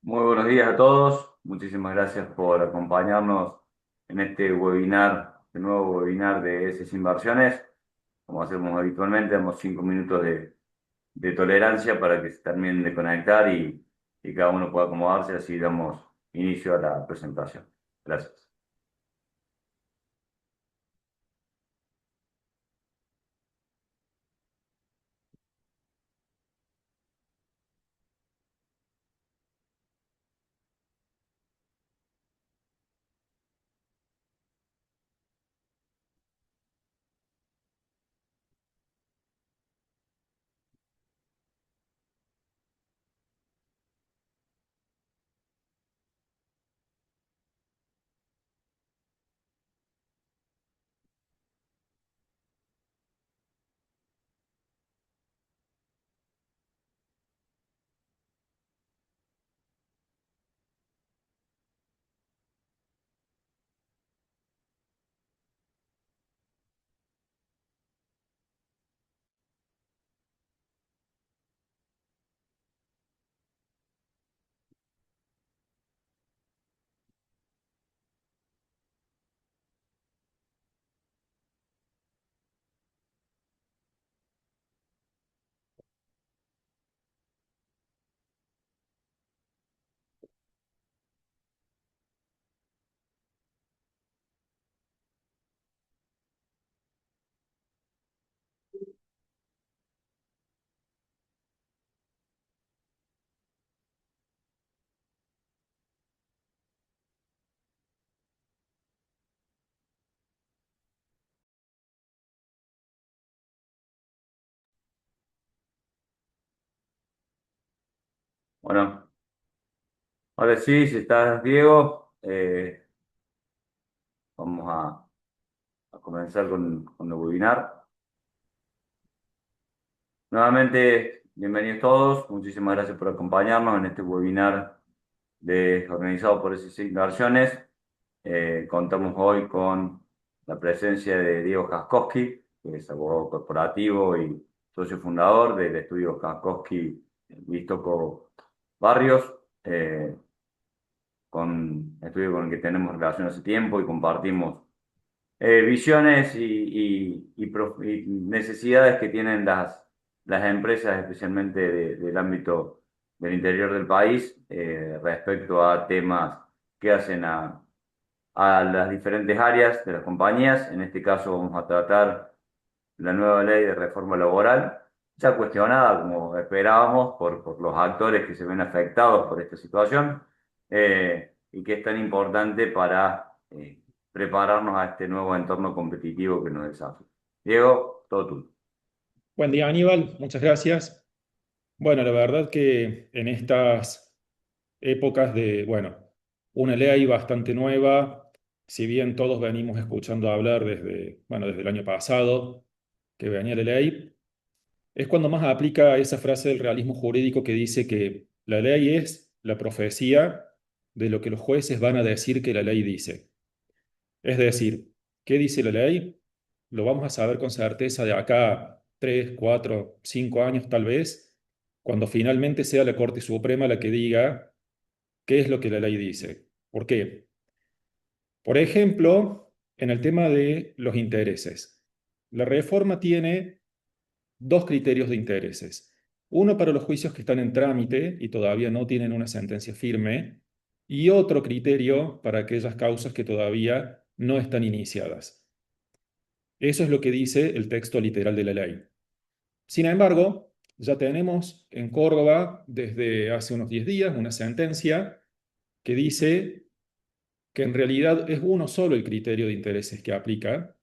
Muy buenos días a todos. Muchísimas gracias por acompañarnos en este webinar, este nuevo webinar de ESES Inversiones. Como hacemos habitualmente, damos 5 minutos de tolerancia para que se terminen de conectar y cada uno pueda acomodarse, así damos inicio a la presentación. Gracias. Bueno, ahora sí, si estás, Diego, vamos a comenzar con el webinar. Nuevamente, bienvenidos todos. Muchísimas gracias por acompañarnos en este webinar organizado por SC Inversiones. Contamos hoy con la presencia de Diego Jaskowski, que es abogado corporativo y socio fundador del estudio Jaskowski Listoco Barrios, con estudio con el que tenemos relación hace tiempo y compartimos visiones y necesidades que tienen las empresas, especialmente del ámbito del interior del país, respecto a temas que hacen a las diferentes áreas de las compañías. En este caso vamos a tratar la nueva ley de reforma laboral, ya cuestionada, como esperábamos, por los actores que se ven afectados por esta situación, y que es tan importante para prepararnos a este nuevo entorno competitivo que nos desafía. Diego, todo tuyo. Buen día, Aníbal. Muchas gracias. Bueno, la verdad que en estas épocas de, bueno, una ley bastante nueva, si bien todos venimos escuchando hablar desde, bueno, desde el año pasado que venía la ley, es cuando más aplica esa frase del realismo jurídico que dice que la ley es la profecía de lo que los jueces van a decir que la ley dice. Es decir, ¿qué dice la ley? Lo vamos a saber con certeza de acá a 3, 4, 5 años tal vez, cuando finalmente sea la Corte Suprema la que diga qué es lo que la ley dice. ¿Por qué? Por ejemplo, en el tema de los intereses. La reforma tiene dos criterios de intereses. Uno para los juicios que están en trámite y todavía no tienen una sentencia firme, y otro criterio para aquellas causas que todavía no están iniciadas. Eso es lo que dice el texto literal de la ley. Sin embargo, ya tenemos en Córdoba desde hace unos 10 días una sentencia que dice que en realidad es uno solo el criterio de intereses que aplica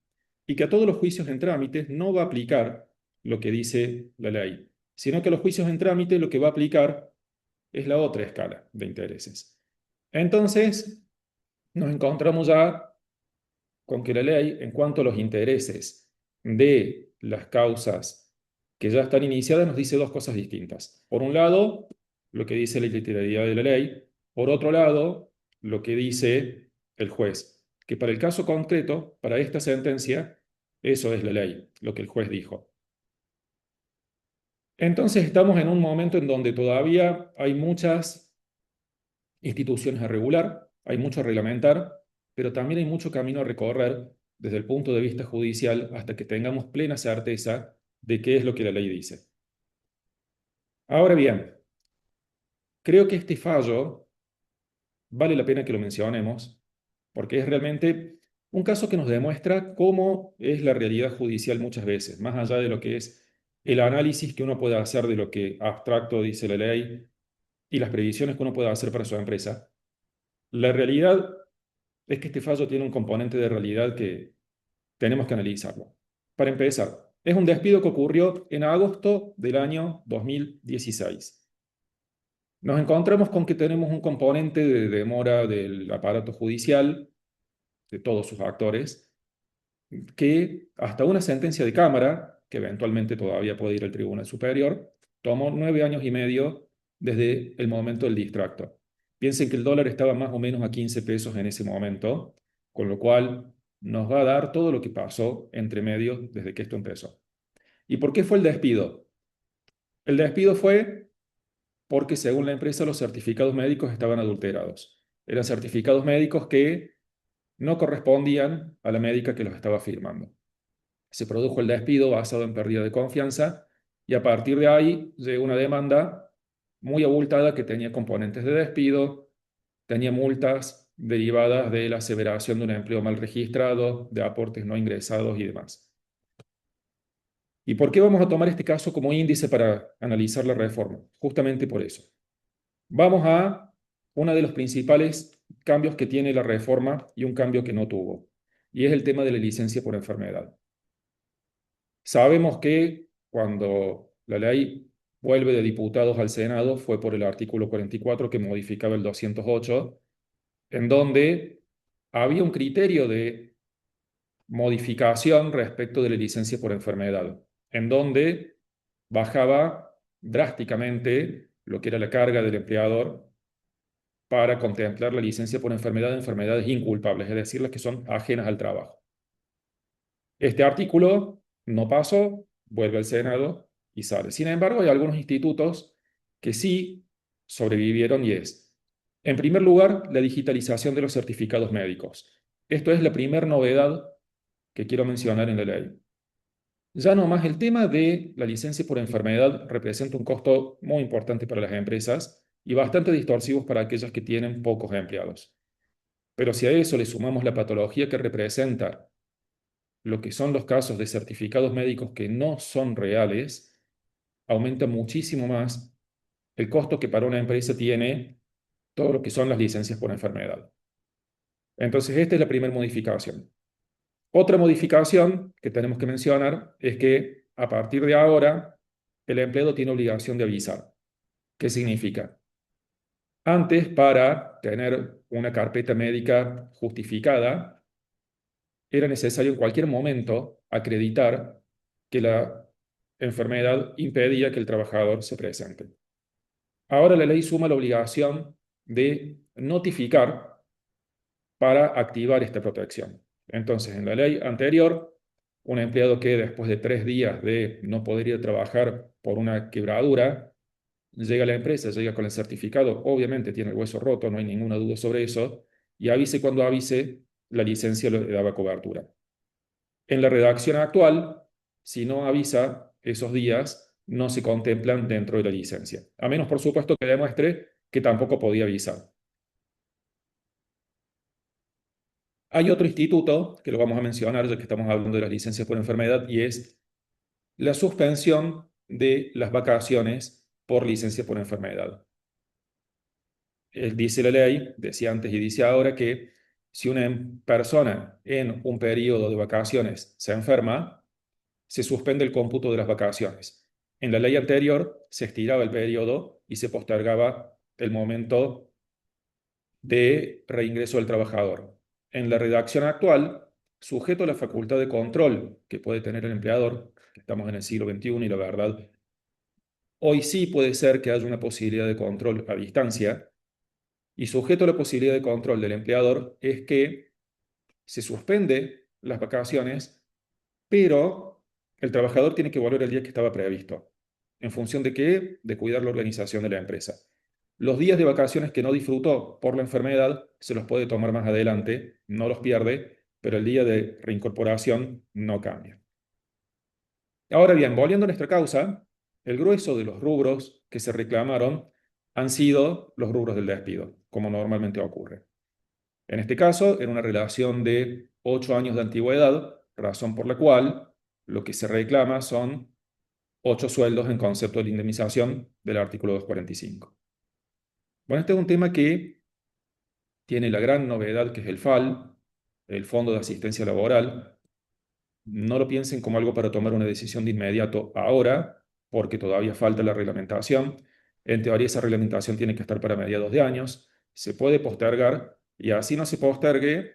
y que a todos los juicios en trámite no va a aplicar lo que dice la ley, sino que a los juicios en trámite lo que va a aplicar es la otra escala de intereses. Entonces, nos encontramos ya con que la ley, en cuanto a los intereses de las causas que ya están iniciadas, nos dice dos cosas distintas. Por un lado, lo que dice la literalidad de la ley. Por otro lado, lo que dice el juez. Que para el caso concreto, para esta sentencia, eso es la ley, lo que el juez dijo. Entonces estamos en un momento en donde todavía hay muchas instituciones a regular, hay mucho a reglamentar, pero también hay mucho camino a recorrer desde el punto de vista judicial hasta que tengamos plena certeza de qué es lo que la ley dice. Ahora bien, creo que este fallo vale la pena que lo mencionemos porque es realmente un caso que nos demuestra cómo es la realidad judicial muchas veces, más allá de lo que es el análisis que uno puede hacer de lo que abstracto dice la ley y las previsiones que uno puede hacer para su empresa. La realidad es que este fallo tiene un componente de realidad que tenemos que analizarlo. Para empezar, es un despido que ocurrió en agosto del año 2016. Nos encontramos con que tenemos un componente de demora del aparato judicial, de todos sus actores, que hasta una sentencia de Cámara, que eventualmente todavía puede ir al Tribunal Superior, tomó 9 años y medio desde el momento del distracto. Piensen que el dólar estaba más o menos a 15 pesos en ese momento, con lo cual nos va a dar todo lo que pasó entre medio desde que esto empezó. ¿Y por qué fue el despido? El despido fue porque, según la empresa, los certificados médicos estaban adulterados. Eran certificados médicos que no correspondían a la médica que los estaba firmando. Se produjo el despido basado en pérdida de confianza y a partir de ahí llegó una demanda muy abultada que tenía componentes de despido, tenía multas derivadas de la aseveración de un empleo mal registrado, de aportes no ingresados y demás. ¿Y por qué vamos a tomar este caso como índice para analizar la reforma? Justamente por eso. Vamos a uno de los principales cambios que tiene la reforma y un cambio que no tuvo, y es el tema de la licencia por enfermedad. Sabemos que cuando la ley vuelve de diputados al Senado fue por el artículo 44 que modificaba el 208, en donde había un criterio de modificación respecto de la licencia por enfermedad, en donde bajaba drásticamente lo que era la carga del empleador para contemplar la licencia por enfermedad de enfermedades inculpables, es decir, las que son ajenas al trabajo. Este artículo no pasó, vuelve al Senado y sale. Sin embargo, hay algunos institutos que sí sobrevivieron y es, en primer lugar, la digitalización de los certificados médicos. Esto es la primera novedad que quiero mencionar en la ley. Ya no más el tema de la licencia por enfermedad representa un costo muy importante para las empresas y bastante distorsivo para aquellas que tienen pocos empleados. Pero si a eso le sumamos la patología que representa lo que son los casos de certificados médicos que no son reales, aumenta muchísimo más el costo que para una empresa tiene todo lo que son las licencias por enfermedad. Entonces, esta es la primera modificación. Otra modificación que tenemos que mencionar es que a partir de ahora el empleado tiene obligación de avisar. ¿Qué significa? Antes, para tener una carpeta médica justificada, era necesario en cualquier momento acreditar que la enfermedad impedía que el trabajador se presente. Ahora la ley suma la obligación de notificar para activar esta protección. Entonces, en la ley anterior, un empleado que después de 3 días de no poder ir a trabajar por una quebradura, llega a la empresa, llega con el certificado, obviamente tiene el hueso roto, no hay ninguna duda sobre eso, y avise cuando avise, la licencia le daba cobertura. En la redacción actual, si no avisa esos días, no se contemplan dentro de la licencia. A menos, por supuesto, que demuestre que tampoco podía avisar. Hay otro instituto, que lo vamos a mencionar ya que estamos hablando de las licencias por enfermedad, y es la suspensión de las vacaciones por licencia por enfermedad. Dice la ley, decía antes y dice ahora, que si una persona en un periodo de vacaciones se enferma, se suspende el cómputo de las vacaciones. En la ley anterior se estiraba el periodo y se postergaba el momento de reingreso del trabajador. En la redacción actual, sujeto a la facultad de control que puede tener el empleador, estamos en el siglo XXI y la verdad, hoy sí puede ser que haya una posibilidad de control a distancia, y sujeto a la posibilidad de control del empleador es que se suspende las vacaciones, pero el trabajador tiene que volver el día que estaba previsto. ¿En función de qué? De cuidar la organización de la empresa. Los días de vacaciones que no disfrutó por la enfermedad se los puede tomar más adelante, no los pierde, pero el día de reincorporación no cambia. Ahora bien, volviendo a nuestra causa, el grueso de los rubros que se reclamaron han sido los rubros del despido, como normalmente ocurre. En este caso, en una relación de 8 años de antigüedad, razón por la cual lo que se reclama son 8 sueldos en concepto de la indemnización del artículo 245. Bueno, este es un tema que tiene la gran novedad que es el FAL, el Fondo de Asistencia Laboral. No lo piensen como algo para tomar una decisión de inmediato ahora, porque todavía falta la reglamentación. En teoría, esa reglamentación tiene que estar para mediados de años. Se puede postergar y así no se postergue.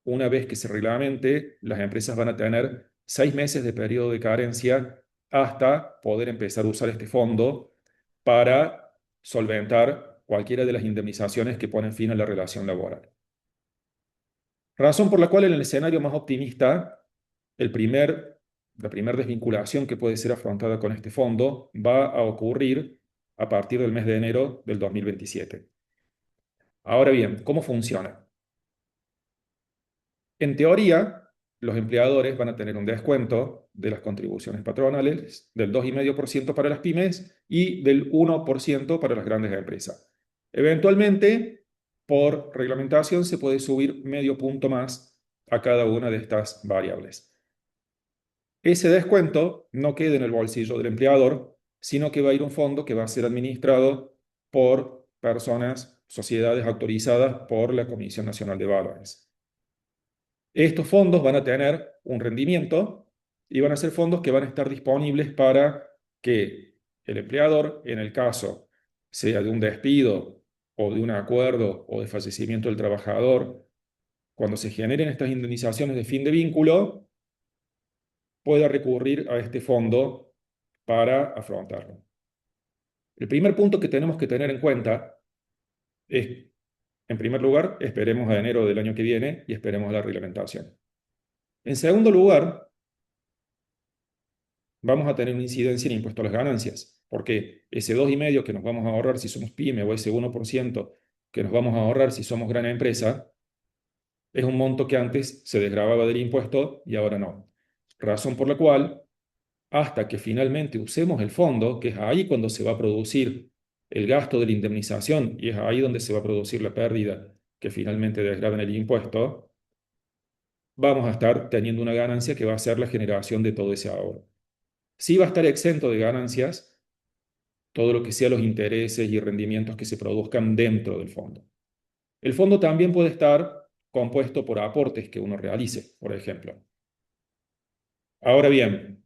Una vez que se reglamente, las empresas van a tener 6 meses de periodo de carencia hasta poder empezar a usar este fondo para solventar cualquiera de las indemnizaciones que ponen fin a la relación laboral. Razón por la cual en el escenario más optimista, la primera desvinculación que puede ser afrontada con este fondo va a ocurrir a partir del mes de enero del 2027. Ahora bien, ¿cómo funciona? En teoría, los empleadores van a tener un descuento de las contribuciones patronales del 2,5% para las pymes y del 1% para las grandes empresas. Eventualmente, por reglamentación, se puede subir medio punto más a cada una de estas variables. Ese descuento no queda en el bolsillo del empleador, sino que va a ir a un fondo que va a ser administrado por personas, sociedades autorizadas por la Comisión Nacional de Valores. Estos fondos van a tener un rendimiento y van a ser fondos que van a estar disponibles para que el empleador, en el caso sea de un despido o de un acuerdo o de fallecimiento del trabajador, cuando se generen estas indemnizaciones de fin de vínculo, pueda recurrir a este fondo para afrontarlo. El primer punto que tenemos que tener en cuenta es, en primer lugar, esperemos a enero del año que viene y esperemos la reglamentación. En segundo lugar, vamos a tener una incidencia en impuesto a las ganancias, porque ese 2,5% que nos vamos a ahorrar si somos pyme o ese 1% que nos vamos a ahorrar si somos gran empresa, es un monto que antes se desgravaba del impuesto y ahora no. Razón por la cual, hasta que finalmente usemos el fondo, que es ahí cuando se va a producir el gasto de la indemnización y es ahí donde se va a producir la pérdida que finalmente desgrava en el impuesto, vamos a estar teniendo una ganancia que va a ser la generación de todo ese ahorro. Sí va a estar exento de ganancias todo lo que sea los intereses y rendimientos que se produzcan dentro del fondo. El fondo también puede estar compuesto por aportes que uno realice, por ejemplo. Ahora bien,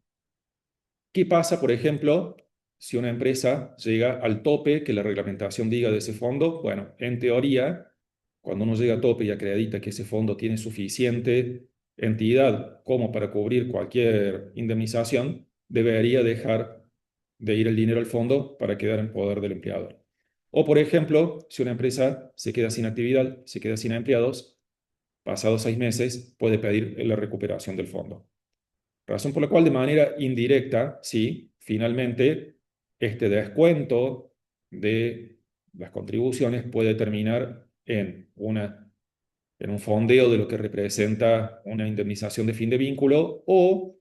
¿qué pasa, por ejemplo, si una empresa llega al tope que la reglamentación diga de ese fondo? Bueno, en teoría, cuando uno llega a tope y acredita que ese fondo tiene suficiente entidad como para cubrir cualquier indemnización, debería dejar de ir el dinero al fondo para quedar en poder del empleador. O, por ejemplo, si una empresa se queda sin actividad, se queda sin empleados, pasados 6 meses puede pedir la recuperación del fondo. Razón por la cual de manera indirecta, sí, finalmente este descuento de las contribuciones puede terminar en un fondeo de lo que representa una indemnización de fin de vínculo o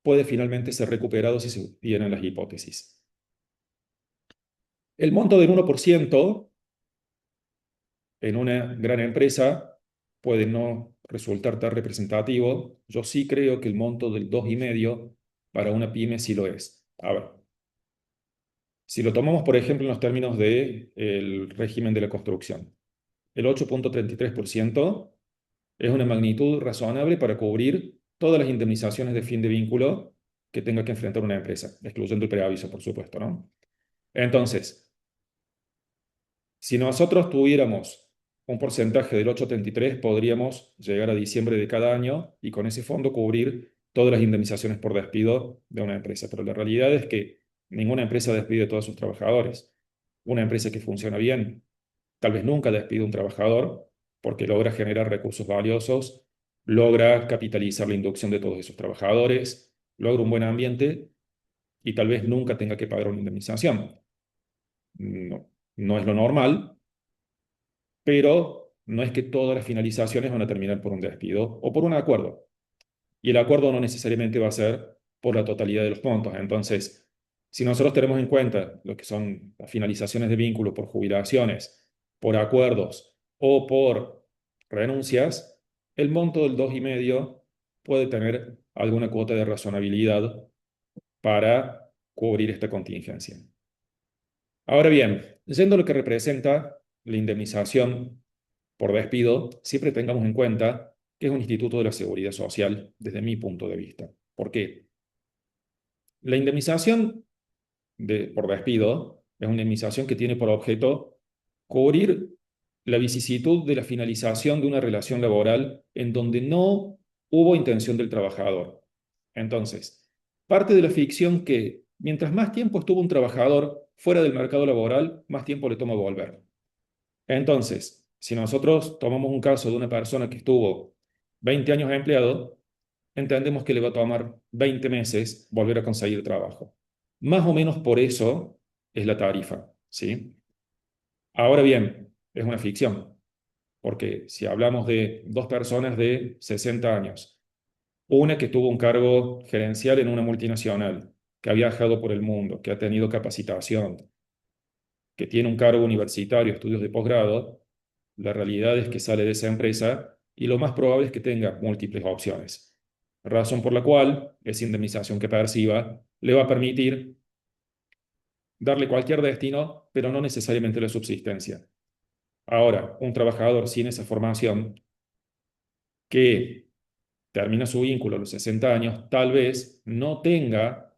puede finalmente ser recuperado si se tienen las hipótesis. El monto del 1% en una gran empresa puede no resultar tan representativo. Yo sí creo que el monto del 2,5% para una pyme sí lo es. A ver, si lo tomamos, por ejemplo, en los términos del régimen de la construcción, el 8,33% es una magnitud razonable para cubrir todas las indemnizaciones de fin de vínculo que tenga que enfrentar una empresa, excluyendo el preaviso, por supuesto, ¿no? Entonces, si nosotros tuviéramos un porcentaje del 8,33, podríamos llegar a diciembre de cada año y con ese fondo cubrir todas las indemnizaciones por despido de una empresa. Pero la realidad es que ninguna empresa despide a todos sus trabajadores. Una empresa que funciona bien tal vez nunca despide a un trabajador porque logra generar recursos valiosos, logra capitalizar la inducción de todos esos trabajadores, logra un buen ambiente y tal vez nunca tenga que pagar una indemnización. No, no es lo normal, pero no es que todas las finalizaciones van a terminar por un despido o por un acuerdo. Y el acuerdo no necesariamente va a ser por la totalidad de los montos. Entonces, si nosotros tenemos en cuenta lo que son las finalizaciones de vínculo por jubilaciones, por acuerdos o por renuncias, el monto del 2,5 puede tener alguna cuota de razonabilidad para cubrir esta contingencia. Ahora bien, yendo a lo que representa la indemnización por despido, siempre tengamos en cuenta que es un instituto de la seguridad social desde mi punto de vista. ¿Por qué? La indemnización por despido es una indemnización que tiene por objeto cubrir la vicisitud de la finalización de una relación laboral en donde no hubo intención del trabajador. Entonces, parte de la ficción que mientras más tiempo estuvo un trabajador fuera del mercado laboral, más tiempo le toma volver. Entonces, si nosotros tomamos un caso de una persona que estuvo 20 años empleado, entendemos que le va a tomar 20 meses volver a conseguir trabajo. Más o menos por eso es la tarifa, ¿sí? Ahora bien, es una ficción, porque si hablamos de dos personas de 60 años, una que tuvo un cargo gerencial en una multinacional, que ha viajado por el mundo, que ha tenido capacitación, que tiene un cargo universitario, estudios de posgrado, la realidad es que sale de esa empresa y lo más probable es que tenga múltiples opciones. Razón por la cual esa indemnización que perciba le va a permitir darle cualquier destino, pero no necesariamente la subsistencia. Ahora, un trabajador sin esa formación que termina su vínculo a los 60 años, tal vez no tenga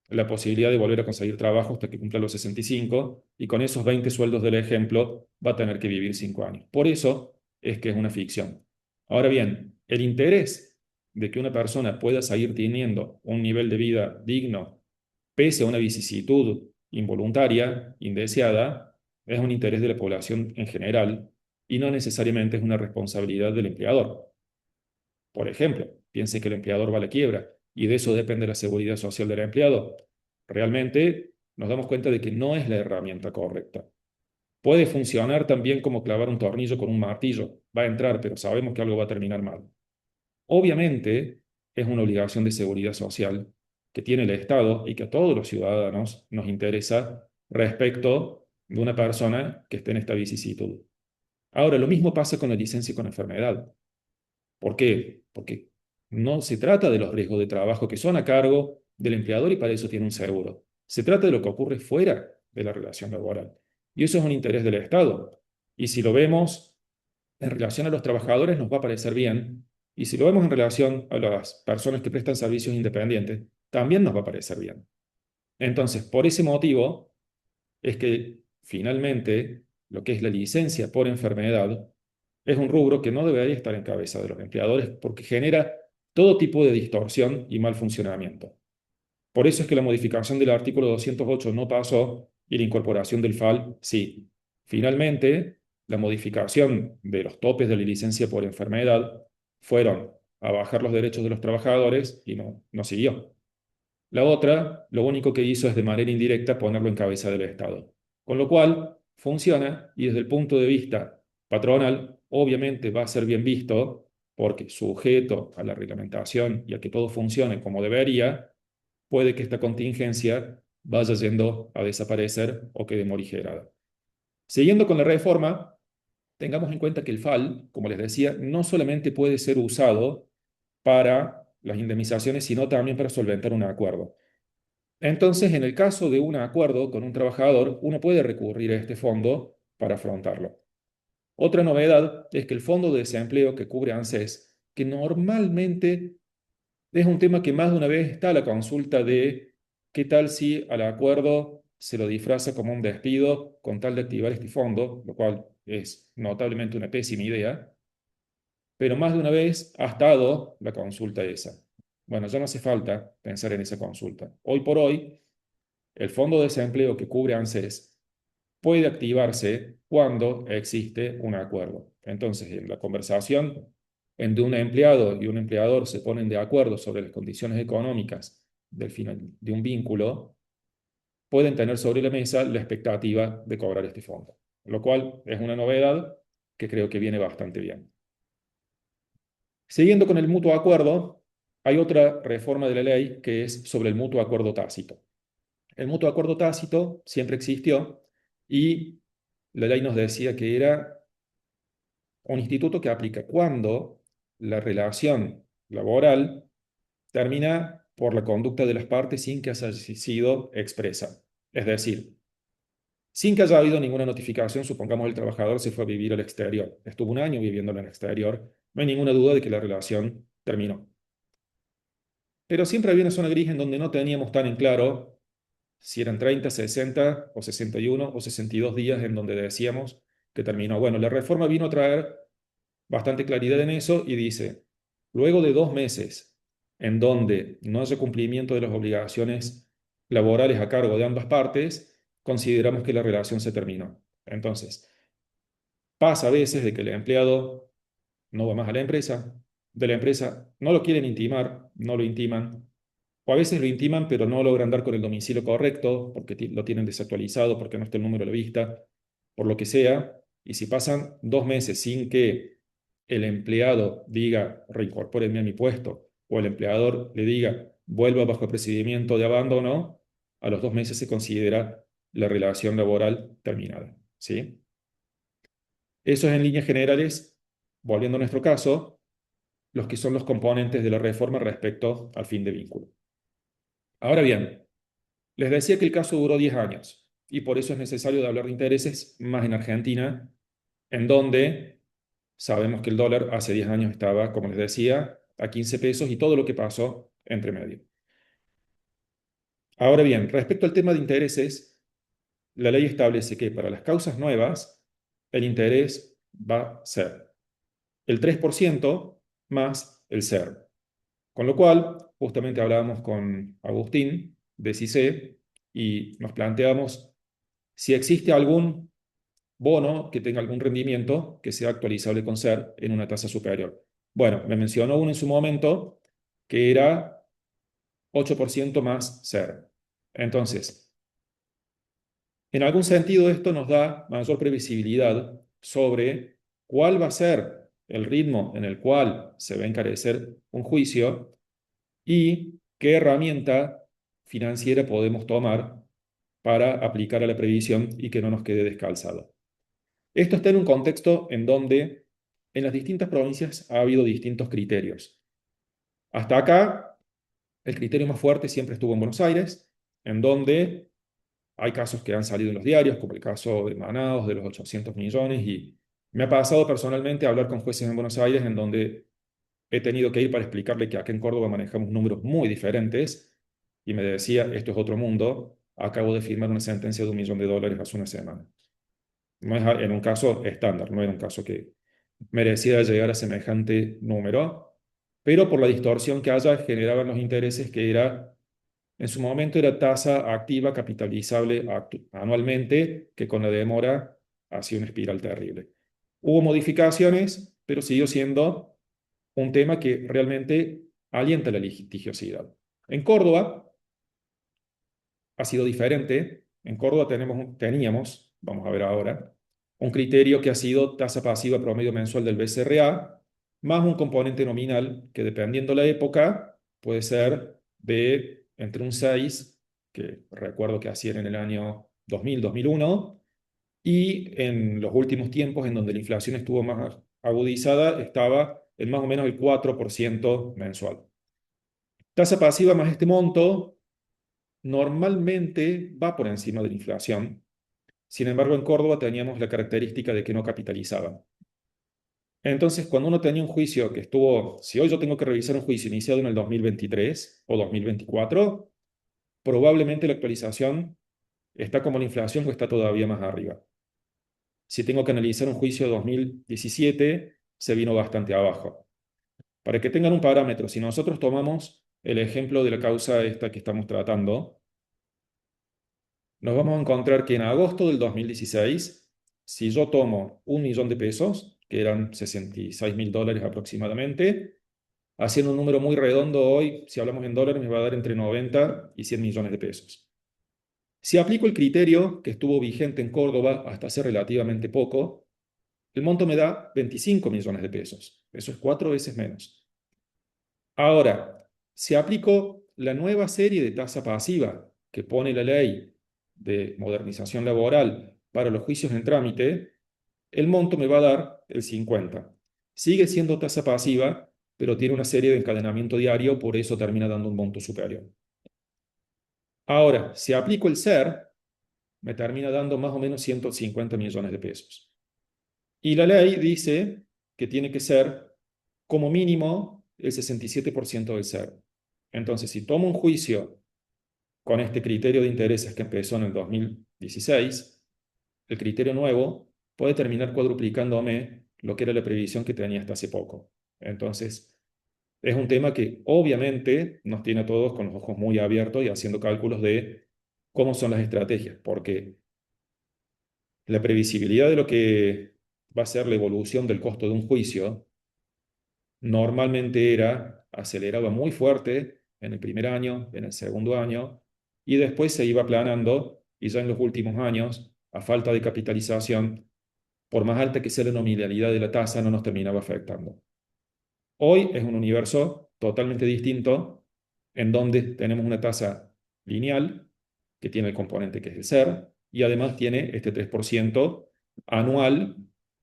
la posibilidad de volver a conseguir trabajo hasta que cumpla los 65 y con esos 20 sueldos del ejemplo va a tener que vivir 5 años. Por eso es que es una ficción. Ahora bien, el interés de que una persona pueda seguir teniendo un nivel de vida digno pese a una vicisitud involuntaria, indeseada, es un interés de la población en general y no necesariamente es una responsabilidad del empleador. Por ejemplo, piense que el empleador va a la quiebra y de eso depende la seguridad social del empleado. Realmente nos damos cuenta de que no es la herramienta correcta. Puede funcionar también como clavar un tornillo con un martillo. Va a entrar, pero sabemos que algo va a terminar mal. Obviamente, es una obligación de seguridad social que tiene el Estado y que a todos los ciudadanos nos interesa respecto de una persona que esté en esta vicisitud. Ahora, lo mismo pasa con la licencia con enfermedad. ¿Por qué? Porque no se trata de los riesgos de trabajo que son a cargo del empleador y para eso tiene un seguro. Se trata de lo que ocurre fuera de la relación laboral. Y eso es un interés del Estado. Y si lo vemos en relación a los trabajadores, nos va a parecer bien. Y si lo vemos en relación a las personas que prestan servicios independientes, también nos va a parecer bien. Entonces, por ese motivo, es que finalmente lo que es la licencia por enfermedad es un rubro que no debería estar en cabeza de los empleadores porque genera todo tipo de distorsión y mal funcionamiento. Por eso es que la modificación del artículo 208 no pasó y la incorporación del FAL sí. Finalmente, la modificación de los topes de la licencia por enfermedad fueron a bajar los derechos de los trabajadores y no siguió. La otra, lo único que hizo es de manera indirecta ponerlo en cabeza del Estado. Con lo cual, funciona y desde el punto de vista patronal, obviamente va a ser bien visto porque sujeto a la reglamentación y a que todo funcione como debería, puede que esta contingencia vaya yendo a desaparecer o quede morigerada. Siguiendo con la reforma, tengamos en cuenta que el FAL, como les decía, no solamente puede ser usado para las indemnizaciones, sino también para solventar un acuerdo. Entonces, en el caso de un acuerdo con un trabajador, uno puede recurrir a este fondo para afrontarlo. Otra novedad es que el fondo de desempleo que cubre ANSES, que normalmente es un tema que más de una vez está a la consulta de qué tal si al acuerdo se lo disfraza como un despido con tal de activar este fondo, lo cual es notablemente una pésima idea, pero más de una vez ha estado la consulta esa. Bueno, ya no hace falta pensar en esa consulta. Hoy por hoy, el fondo de desempleo que cubre ANSES puede activarse cuando existe un acuerdo. Entonces, en la conversación entre un empleado y un empleador se ponen de acuerdo sobre las condiciones económicas del final de un vínculo, pueden tener sobre la mesa la expectativa de cobrar este fondo, lo cual es una novedad que creo que viene bastante bien. Siguiendo con el mutuo acuerdo, hay otra reforma de la ley que es sobre el mutuo acuerdo tácito. El mutuo acuerdo tácito siempre existió y la ley nos decía que era un instituto que aplica cuando la relación laboral termina por la conducta de las partes sin que haya sido expresa. Es decir, sin que haya habido ninguna notificación, supongamos el trabajador se fue a vivir al exterior, estuvo un año viviendo en el exterior, no hay ninguna duda de que la relación terminó. Pero siempre había una zona gris en donde no teníamos tan en claro si eran 30, 60 o 61 o 62 días en donde decíamos que terminó. Bueno, la reforma vino a traer bastante claridad en eso y dice, luego de 2 meses en donde no haya cumplimiento de las obligaciones laborales a cargo de ambas partes, consideramos que la relación se terminó. Entonces, pasa a veces de que el empleado no va más a la empresa, de la empresa no lo quieren intimar, no lo intiman, o a veces lo intiman pero no logran dar con el domicilio correcto porque lo tienen desactualizado, porque no está el número de la vista, por lo que sea, y si pasan 2 meses sin que el empleado diga reincorpórenme a mi puesto, o el empleador le diga vuelva bajo el procedimiento de abandono, a los 2 meses se considera la relación laboral terminada, ¿sí? Eso es en líneas generales, volviendo a nuestro caso, los que son los componentes de la reforma respecto al fin de vínculo. Ahora bien, les decía que el caso duró 10 años y por eso es necesario de hablar de intereses más en Argentina, en donde sabemos que el dólar hace 10 años estaba, como les decía, a 15 pesos y todo lo que pasó entre medio. Ahora bien, respecto al tema de intereses, la ley establece que para las causas nuevas, el interés va a ser el 3% más el CER. Con lo cual, justamente hablábamos con Agustín de CICE y nos planteamos si existe algún bono que tenga algún rendimiento que sea actualizable con SER en una tasa superior. Bueno, me mencionó uno en su momento que era 8% más SER. Entonces, en algún sentido esto nos da mayor previsibilidad sobre cuál va a ser el ritmo en el cual se va a encarecer un juicio y qué herramienta financiera podemos tomar para aplicar a la previsión y que no nos quede descalzado. Esto está en un contexto en donde en las distintas provincias ha habido distintos criterios. Hasta acá, el criterio más fuerte siempre estuvo en Buenos Aires, en donde hay casos que han salido en los diarios, como el caso de Manaos, de los 800 millones, y me ha pasado personalmente hablar con jueces en Buenos Aires en donde he tenido que ir para explicarle que acá en Córdoba manejamos números muy diferentes y me decía, esto es otro mundo, acabo de firmar una sentencia de $1 millón hace una semana. No es en un caso estándar, no era un caso que merecía llegar a semejante número, pero por la distorsión que haya generaban los intereses que era, en su momento era tasa activa capitalizable anualmente, que con la demora hacía una espiral terrible. Hubo modificaciones, pero siguió siendo un tema que realmente alienta la litigiosidad. En Córdoba ha sido diferente. En Córdoba teníamos, vamos a ver ahora, un criterio que ha sido tasa pasiva promedio mensual del BCRA, más un componente nominal que dependiendo la época puede ser de entre un 6, que recuerdo que hacían en el año 2000, 2001, y en los últimos tiempos en donde la inflación estuvo más agudizada, estaba en más o menos el 4% mensual. Tasa pasiva más este monto normalmente va por encima de la inflación. Sin embargo, en Córdoba teníamos la característica de que no capitalizaban. Entonces, cuando uno tenía un juicio que estuvo, si hoy yo tengo que revisar un juicio iniciado en el 2023 o 2024, probablemente la actualización está como la inflación o está todavía más arriba. Si tengo que analizar un juicio de 2017, se vino bastante abajo. Para que tengan un parámetro, si nosotros tomamos el ejemplo de la causa esta que estamos tratando, nos vamos a encontrar que en agosto del 2016, si yo tomo $1 millón, que eran $66.000 aproximadamente, haciendo un número muy redondo hoy, si hablamos en dólares, me va a dar entre 90 y 100 millones de pesos. Si aplico el criterio que estuvo vigente en Córdoba hasta hace relativamente poco, el monto me da 25 millones de pesos. Eso es 4 veces menos. Ahora, si aplico la nueva serie de tasa pasiva que pone la ley de modernización laboral para los juicios en trámite, el monto me va a dar el 50. Sigue siendo tasa pasiva, pero tiene una serie de encadenamiento diario, por eso termina dando un monto superior. Ahora, si aplico el SER, me termina dando más o menos 150 millones de pesos. Y la ley dice que tiene que ser como mínimo el 67% del SER. Entonces, si tomo un juicio con este criterio de intereses que empezó en el 2016, el criterio nuevo puede terminar cuadruplicándome lo que era la previsión que tenía hasta hace poco. Entonces, es un tema que obviamente nos tiene a todos con los ojos muy abiertos y haciendo cálculos de cómo son las estrategias, porque la previsibilidad de lo que va a ser la evolución del costo de un juicio normalmente aceleraba muy fuerte en el primer año, en el segundo año, y después se iba aplanando, y ya en los últimos años, a falta de capitalización, por más alta que sea la nominalidad de la tasa, no nos terminaba afectando. Hoy es un universo totalmente distinto, en donde tenemos una tasa lineal, que tiene el componente que es el SER, y además tiene este 3% anual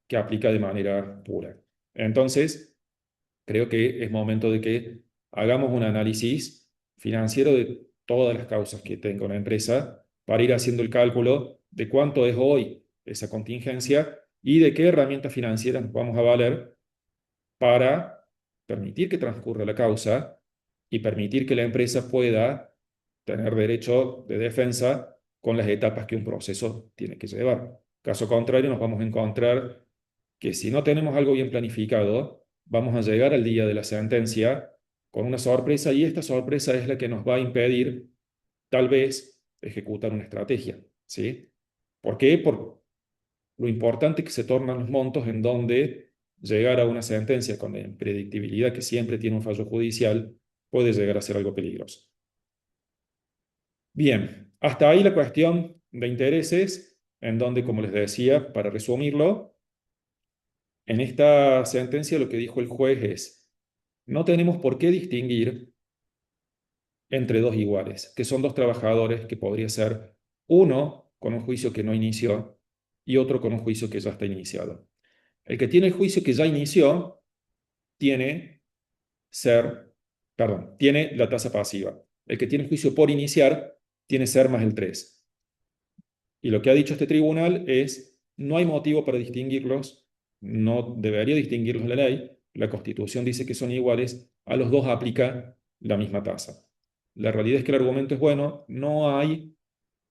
que aplica de manera pura. Entonces, creo que es momento de que hagamos un análisis financiero de todas las causas que tenga una empresa para ir haciendo el cálculo de cuánto es hoy esa contingencia y de qué herramientas financieras nos vamos a valer para permitir que transcurra la causa y permitir que la empresa pueda tener derecho de defensa con las etapas que un proceso tiene que llevar. Caso contrario, nos vamos a encontrar que si no tenemos algo bien planificado, vamos a llegar al día de la sentencia con una sorpresa y esta sorpresa es la que nos va a impedir tal vez ejecutar una estrategia, ¿sí? ¿Por qué? Por lo importante que se tornan los montos en donde llegar a una sentencia con la impredictibilidad que siempre tiene un fallo judicial puede llegar a ser algo peligroso. Bien, hasta ahí la cuestión de intereses, en donde, como les decía, para resumirlo, en esta sentencia lo que dijo el juez es, no tenemos por qué distinguir entre dos iguales, que son dos trabajadores que podría ser uno con un juicio que no inició y otro con un juicio que ya está iniciado. El que tiene el juicio que ya inició tiene ser, perdón, tiene la tasa pasiva. El que tiene el juicio por iniciar tiene ser más el 3. Y lo que ha dicho este tribunal es, no hay motivo para distinguirlos, no debería distinguirlos la ley, la Constitución dice que son iguales, a los dos aplica la misma tasa. La realidad es que el argumento es bueno, no hay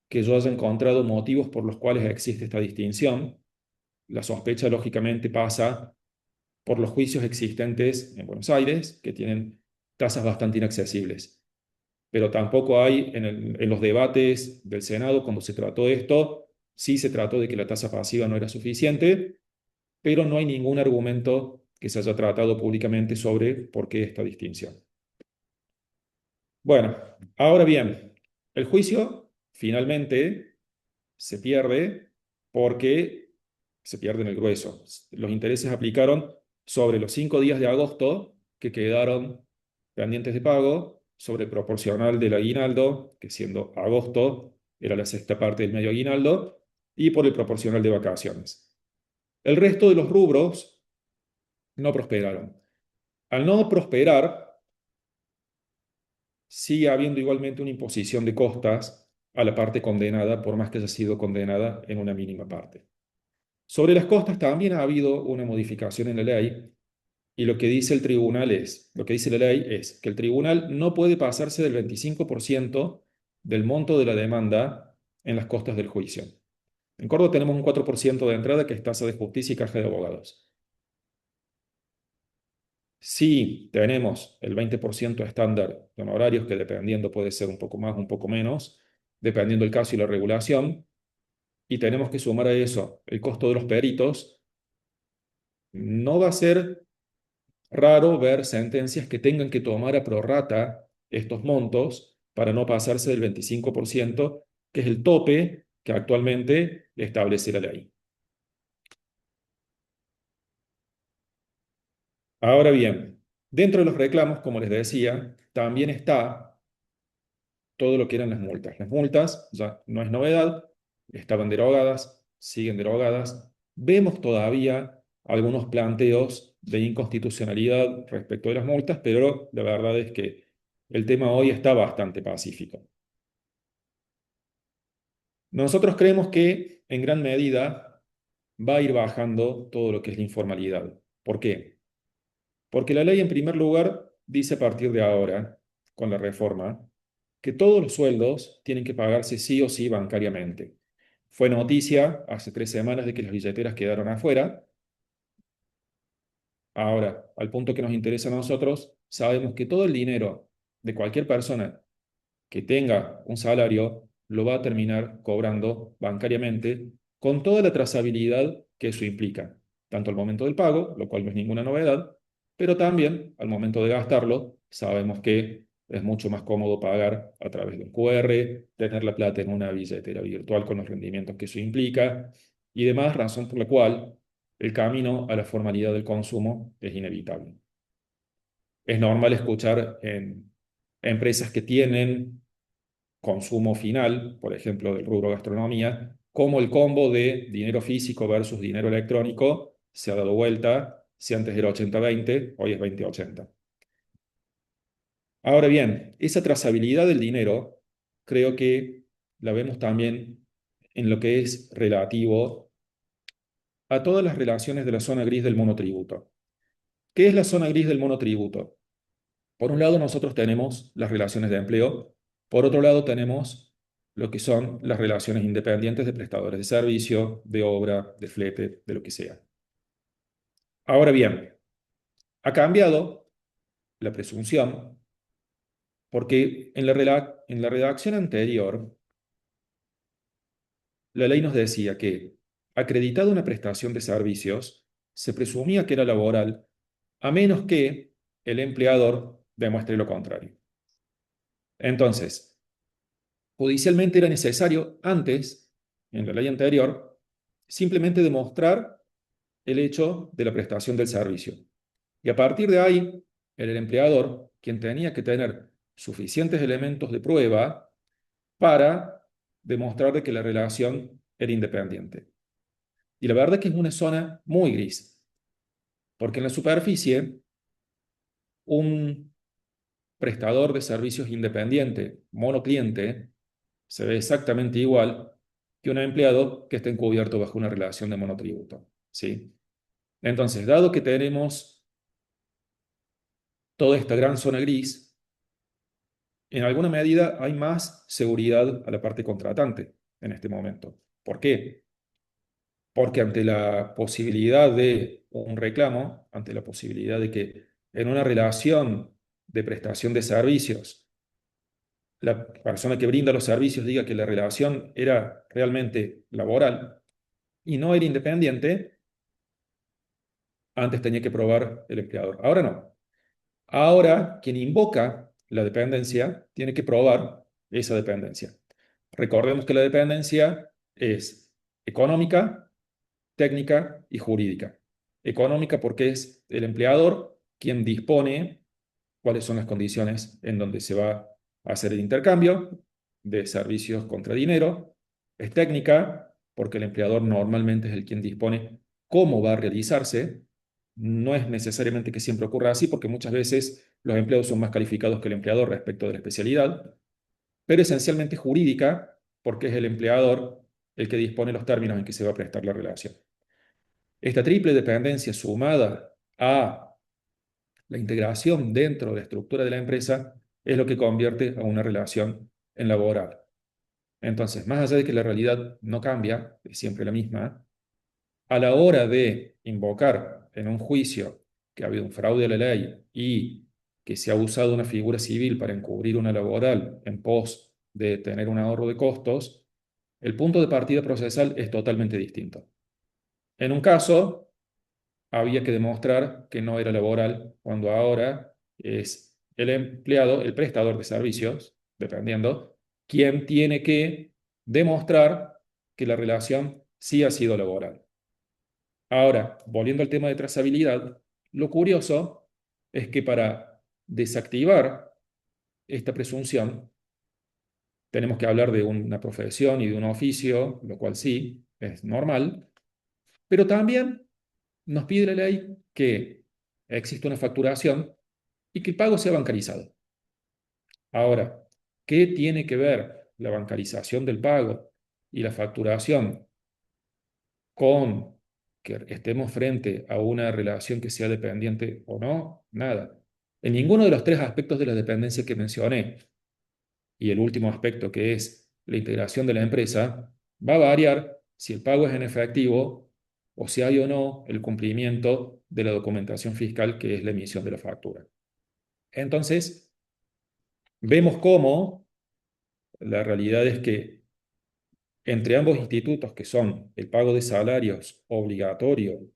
que yo haya encontrado motivos por los cuales existe esta distinción. La sospecha, lógicamente, pasa por los juicios existentes en Buenos Aires, que tienen tasas bastante inaccesibles. Pero tampoco hay en los debates del Senado, cuando se trató de esto, sí se trató de que la tasa pasiva no era suficiente, pero no hay ningún argumento que se haya tratado públicamente sobre por qué esta distinción. Bueno, ahora bien, el juicio finalmente se pierde porque se pierde en el grueso. Los intereses aplicaron sobre los 5 días de agosto que quedaron pendientes de pago, sobre el proporcional del aguinaldo, que siendo agosto era la sexta parte del medio aguinaldo, y por el proporcional de vacaciones. El resto de los rubros no prosperaron. Al no prosperar, sigue habiendo igualmente una imposición de costas a la parte condenada, por más que haya sido condenada en una mínima parte. Sobre las costas también ha habido una modificación en la ley y lo que dice el tribunal es, lo que dice la ley es que el tribunal no puede pasarse del 25% del monto de la demanda en las costas del juicio. En Córdoba tenemos un 4% de entrada que es tasa de justicia y caja de abogados. Si tenemos el 20% estándar de honorarios, que dependiendo puede ser un poco más, un poco menos, dependiendo el caso y la regulación, y tenemos que sumar a eso el costo de los peritos, no va a ser raro ver sentencias que tengan que tomar a prorrata estos montos para no pasarse del 25%, que es el tope que actualmente establece la ley. Ahora bien, dentro de los reclamos, como les decía, también está todo lo que eran las multas. Las multas ya no es novedad, estaban derogadas, siguen derogadas. Vemos todavía algunos planteos de inconstitucionalidad respecto de las multas, pero la verdad es que el tema hoy está bastante pacífico. Nosotros creemos que en gran medida va a ir bajando todo lo que es la informalidad. ¿Por qué? Porque la ley, en primer lugar, dice a partir de ahora, con la reforma, que todos los sueldos tienen que pagarse sí o sí bancariamente. Fue noticia hace 3 semanas de que las billeteras quedaron afuera. Ahora, al punto que nos interesa a nosotros, sabemos que todo el dinero de cualquier persona que tenga un salario lo va a terminar cobrando bancariamente con toda la trazabilidad que eso implica, tanto al momento del pago, lo cual no es ninguna novedad, pero también al momento de gastarlo, sabemos que es mucho más cómodo pagar a través de un QR, tener la plata en una billetera virtual con los rendimientos que eso implica y demás, razón por la cual el camino a la formalidad del consumo es inevitable. Es normal escuchar en empresas que tienen consumo final, por ejemplo, del rubro gastronomía, cómo el combo de dinero físico versus dinero electrónico se ha dado vuelta. Si antes era 80-20, hoy es 20-80. Ahora bien, esa trazabilidad del dinero creo que la vemos también en lo que es relativo a todas las relaciones de la zona gris del monotributo. ¿Qué es la zona gris del monotributo? Por un lado, nosotros tenemos las relaciones de empleo, por otro lado, tenemos lo que son las relaciones independientes de prestadores de servicio, de obra, de flete, de lo que sea. Ahora bien, ha cambiado la presunción porque en la redacción anterior, la ley nos decía que, acreditada una prestación de servicios, se presumía que era laboral, a menos que el empleador demuestre lo contrario. Entonces, judicialmente era necesario antes, en la ley anterior, simplemente demostrar el hecho de la prestación del servicio. Y a partir de ahí, era el empleador quien tenía que tener suficientes elementos de prueba para demostrar de que la relación era independiente. Y la verdad es que es una zona muy gris, porque en la superficie, un prestador de servicios independiente, monocliente, se ve exactamente igual que un empleado que esté encubierto bajo una relación de monotributo, ¿sí? Entonces, dado que tenemos toda esta gran zona gris, en alguna medida hay más seguridad a la parte contratante en este momento. ¿Por qué? Porque ante la posibilidad de un reclamo, ante la posibilidad de que en una relación de prestación de servicios, la persona que brinda los servicios diga que la relación era realmente laboral y no era independiente, antes tenía que probar el empleador. Ahora no. Ahora, quien invoca la dependencia tiene que probar esa dependencia. Recordemos que la dependencia es económica, técnica y jurídica. Económica porque es el empleador quien dispone cuáles son las condiciones en donde se va a hacer el intercambio de servicios contra dinero. Es técnica porque el empleador normalmente es el quien dispone cómo va a realizarse. No es necesariamente que siempre ocurra así, porque muchas veces los empleados son más calificados que el empleador respecto de la especialidad, pero esencialmente jurídica, porque es el empleador el que dispone los términos en que se va a prestar la relación. Esta triple dependencia sumada a la integración dentro de la estructura de la empresa es lo que convierte a una relación en laboral. Entonces, más allá de que la realidad no cambia, es siempre la misma, a la hora de invocar en un juicio que ha habido un fraude a la ley y que se ha usado una figura civil para encubrir una laboral en pos de tener un ahorro de costos, el punto de partida procesal es totalmente distinto. En un caso, había que demostrar que no era laboral, cuando ahora es el empleado, el prestador de servicios, dependiendo, quien tiene que demostrar que la relación sí ha sido laboral. Ahora, volviendo al tema de trazabilidad, lo curioso es que para desactivar esta presunción, tenemos que hablar de una profesión y de un oficio, lo cual sí, es normal, pero también nos pide la ley que exista una facturación y que el pago sea bancarizado. Ahora, ¿qué tiene que ver la bancarización del pago y la facturación con que estemos frente a una relación que sea dependiente o no? Nada. En ninguno de los tres aspectos de la dependencia que mencioné, y el último aspecto que es la integración de la empresa, va a variar si el pago es en efectivo o si hay o no el cumplimiento de la documentación fiscal que es la emisión de la factura. Entonces, vemos cómo la realidad es que entre ambos institutos, que son el pago de salarios obligatorio,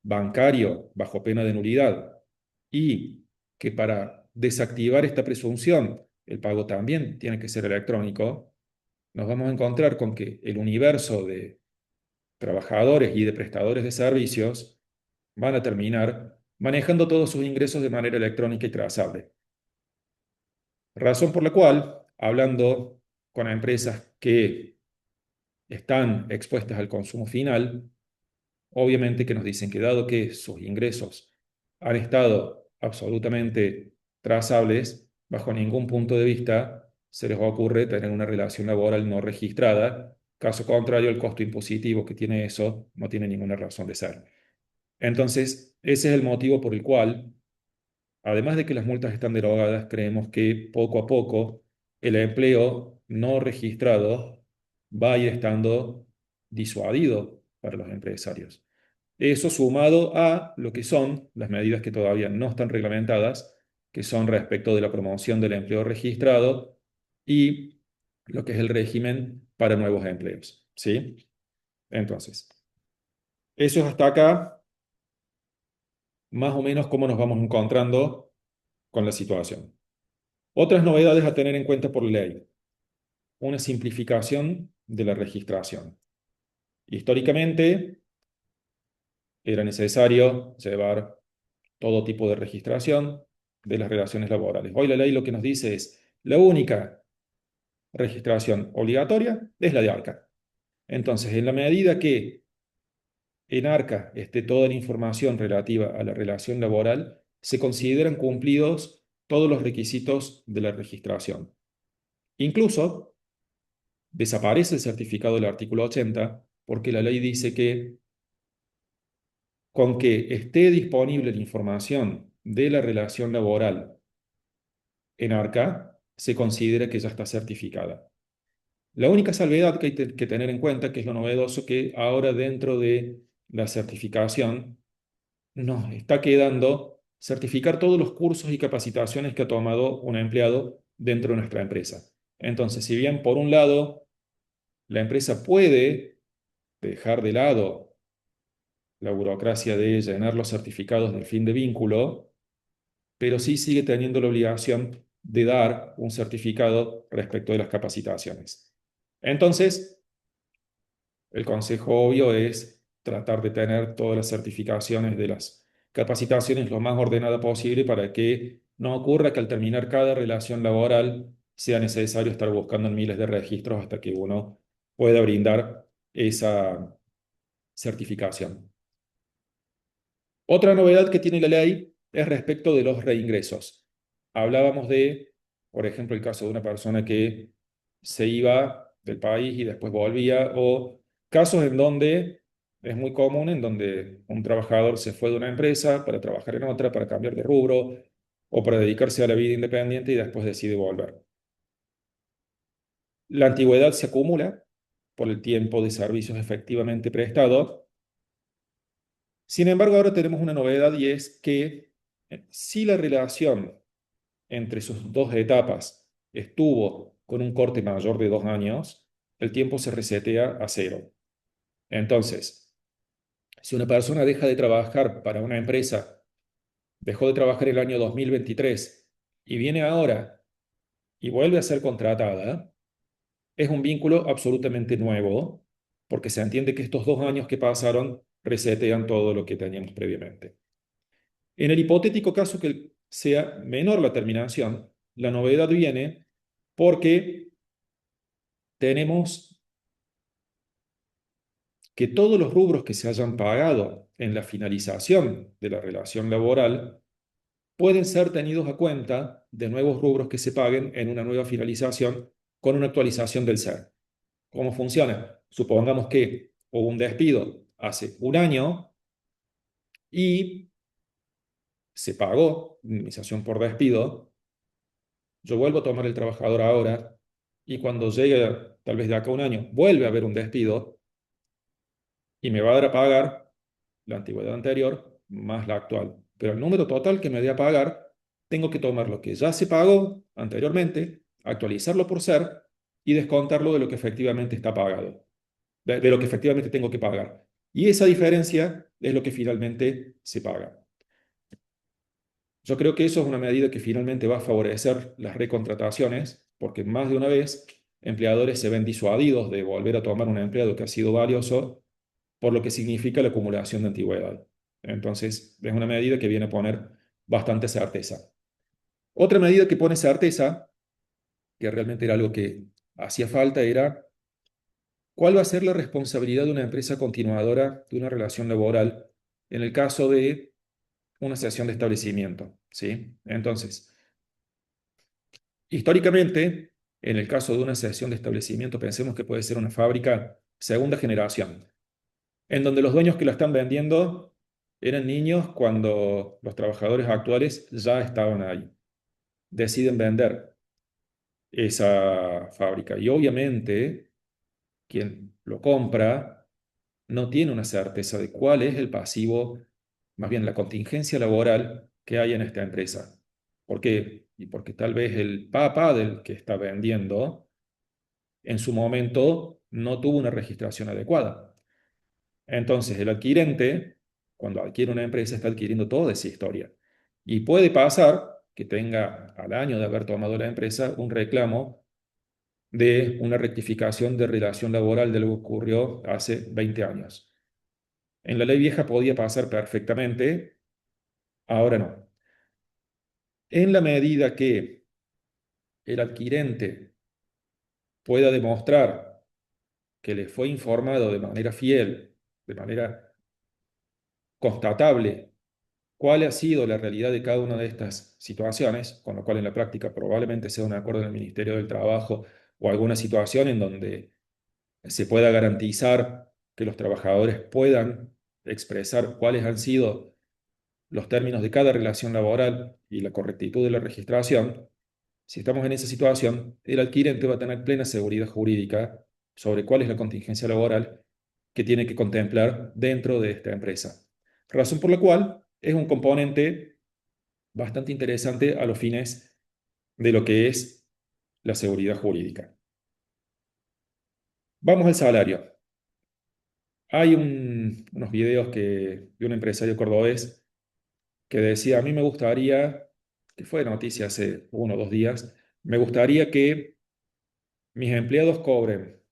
bancario, bajo pena de nulidad, y que para desactivar esta presunción, el pago también tiene que ser electrónico, nos vamos a encontrar con que el universo de trabajadores y de prestadores de servicios van a terminar manejando todos sus ingresos de manera electrónica y trazable. Razón por la cual, hablando con empresas que están expuestas al consumo final, obviamente que nos dicen que dado que sus ingresos han estado absolutamente trazables, bajo ningún punto de vista se les ocurre tener una relación laboral no registrada. Caso contrario, el costo impositivo que tiene eso no tiene ninguna razón de ser. Entonces, ese es el motivo por el cual, además de que las multas están derogadas, creemos que poco a poco el empleo no registrado va a ir estando disuadido para los empresarios. Eso sumado a lo que son las medidas que todavía no están reglamentadas, que son respecto de la promoción del empleo registrado y lo que es el régimen para nuevos empleos. ¿Sí? Entonces, eso es hasta acá más o menos cómo nos vamos encontrando con la situación. Otras novedades a tener en cuenta por ley. Una simplificación de la registración. Históricamente era necesario llevar todo tipo de registración de las relaciones laborales. Hoy la ley lo que nos dice es, la única registración obligatoria es la de ARCA. Entonces, en la medida que en ARCA esté toda la información relativa a la relación laboral, se consideran cumplidos todos los requisitos de la registración. Incluso desaparece el certificado del artículo 80 porque la ley dice que con que esté disponible la información de la relación laboral en ARCA, se considera que ya está certificada. La única salvedad que hay que tener en cuenta, que es lo novedoso, que ahora dentro de la certificación nos está quedando certificar todos los cursos y capacitaciones que ha tomado un empleado dentro de nuestra empresa. Entonces, si bien por un lado la empresa puede dejar de lado la burocracia de llenar los certificados del fin de vínculo, pero sí sigue teniendo la obligación de dar un certificado respecto de las capacitaciones. Entonces, el consejo obvio es tratar de tener todas las certificaciones de las capacitaciones lo más ordenada posible para que no ocurra que al terminar cada relación laboral sea necesario estar buscando en miles de registros hasta que uno pueda brindar esa certificación. Otra novedad que tiene la ley es respecto de los reingresos. Hablábamos de, por ejemplo, el caso de una persona que se iba del país y después volvía, o casos en donde es muy común, en donde un trabajador se fue de una empresa para trabajar en otra, para cambiar de rubro o para dedicarse a la vida independiente y después decide volver. La antigüedad se acumula por el tiempo de servicios efectivamente prestado. Sin embargo, ahora tenemos una novedad y es que si la relación entre sus dos etapas estuvo con un corte mayor de 2 años, el tiempo se resetea a cero. Entonces, si una persona deja de trabajar para una empresa, dejó de trabajar el año 2023 y viene ahora y vuelve a ser contratada, es un vínculo absolutamente nuevo, porque se entiende que estos 2 años que pasaron resetean todo lo que teníamos previamente. En el hipotético caso que sea menor la terminación, la novedad viene porque tenemos que todos los rubros que se hayan pagado en la finalización de la relación laboral pueden ser tenidos a cuenta de nuevos rubros que se paguen en una nueva finalización con una actualización del SER. ¿Cómo funciona? Supongamos que hubo un despido hace un año y se pagó indemnización por despido. Yo vuelvo a tomar el trabajador ahora y cuando llegue, tal vez de acá a un año, vuelve a haber un despido y me va a dar a pagar la antigüedad anterior más la actual. Pero el número total que me dé a pagar, tengo que tomar lo que ya se pagó anteriormente, actualizarlo por ser y descontarlo de lo que efectivamente está pagado, de lo que efectivamente tengo que pagar. Y esa diferencia es lo que finalmente se paga. Yo creo que eso es una medida que finalmente va a favorecer las recontrataciones, porque más de una vez empleadores se ven disuadidos de volver a tomar un empleado que ha sido valioso por lo que significa la acumulación de antigüedad. Entonces, es una medida que viene a poner bastante certeza. Otra medida que pone certeza, que realmente era algo que hacía falta, era cuál va a ser la responsabilidad de una empresa continuadora de una relación laboral en el caso de una cesión de establecimiento, ¿sí? Entonces, históricamente, en el caso de una cesión de establecimiento, pensemos que puede ser una fábrica segunda generación, en donde los dueños que la están vendiendo eran niños cuando los trabajadores actuales ya estaban ahí. Deciden vender esa fábrica y obviamente quien lo compra no tiene una certeza de cuál es el pasivo, más bien la contingencia laboral que hay en esta empresa. ¿Por qué? Y porque tal vez el papá del que está vendiendo en su momento no tuvo una registración adecuada. Entonces, el adquirente, cuando adquiere una empresa, está adquiriendo toda esa historia. Y puede pasar que tenga al año de haber tomado la empresa un reclamo de una rectificación de relación laboral de lo que ocurrió hace 20 años. En la ley vieja podía pasar perfectamente, ahora no. En la medida que el adquirente pueda demostrar que le fue informado de manera fiel, de manera constatable, cuál ha sido la realidad de cada una de estas situaciones, con lo cual en la práctica probablemente sea un acuerdo del Ministerio del Trabajo o alguna situación en donde se pueda garantizar que los trabajadores puedan expresar cuáles han sido los términos de cada relación laboral y la correctitud de la registración. Si estamos en esa situación, el adquirente va a tener plena seguridad jurídica sobre cuál es la contingencia laboral que tiene que contemplar dentro de esta empresa. Razón por la cual es un componente bastante interesante a los fines de lo que es la seguridad jurídica. Vamos al salario. Hay unos videos de un empresario cordobés que decía, a mí me gustaría, que fue noticia hace 1 o 2 días, me gustaría que mis empleados cobren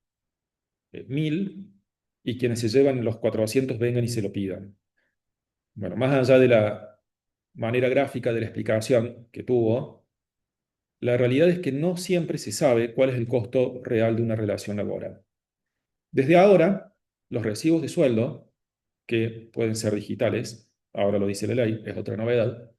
1.000 y quienes se llevan los 400 vengan y se lo pidan. Bueno, más allá de la manera gráfica de la explicación que tuvo, la realidad es que no siempre se sabe cuál es el costo real de una relación laboral. Desde ahora, los recibos de sueldo, que pueden ser digitales, ahora lo dice la ley, es otra novedad,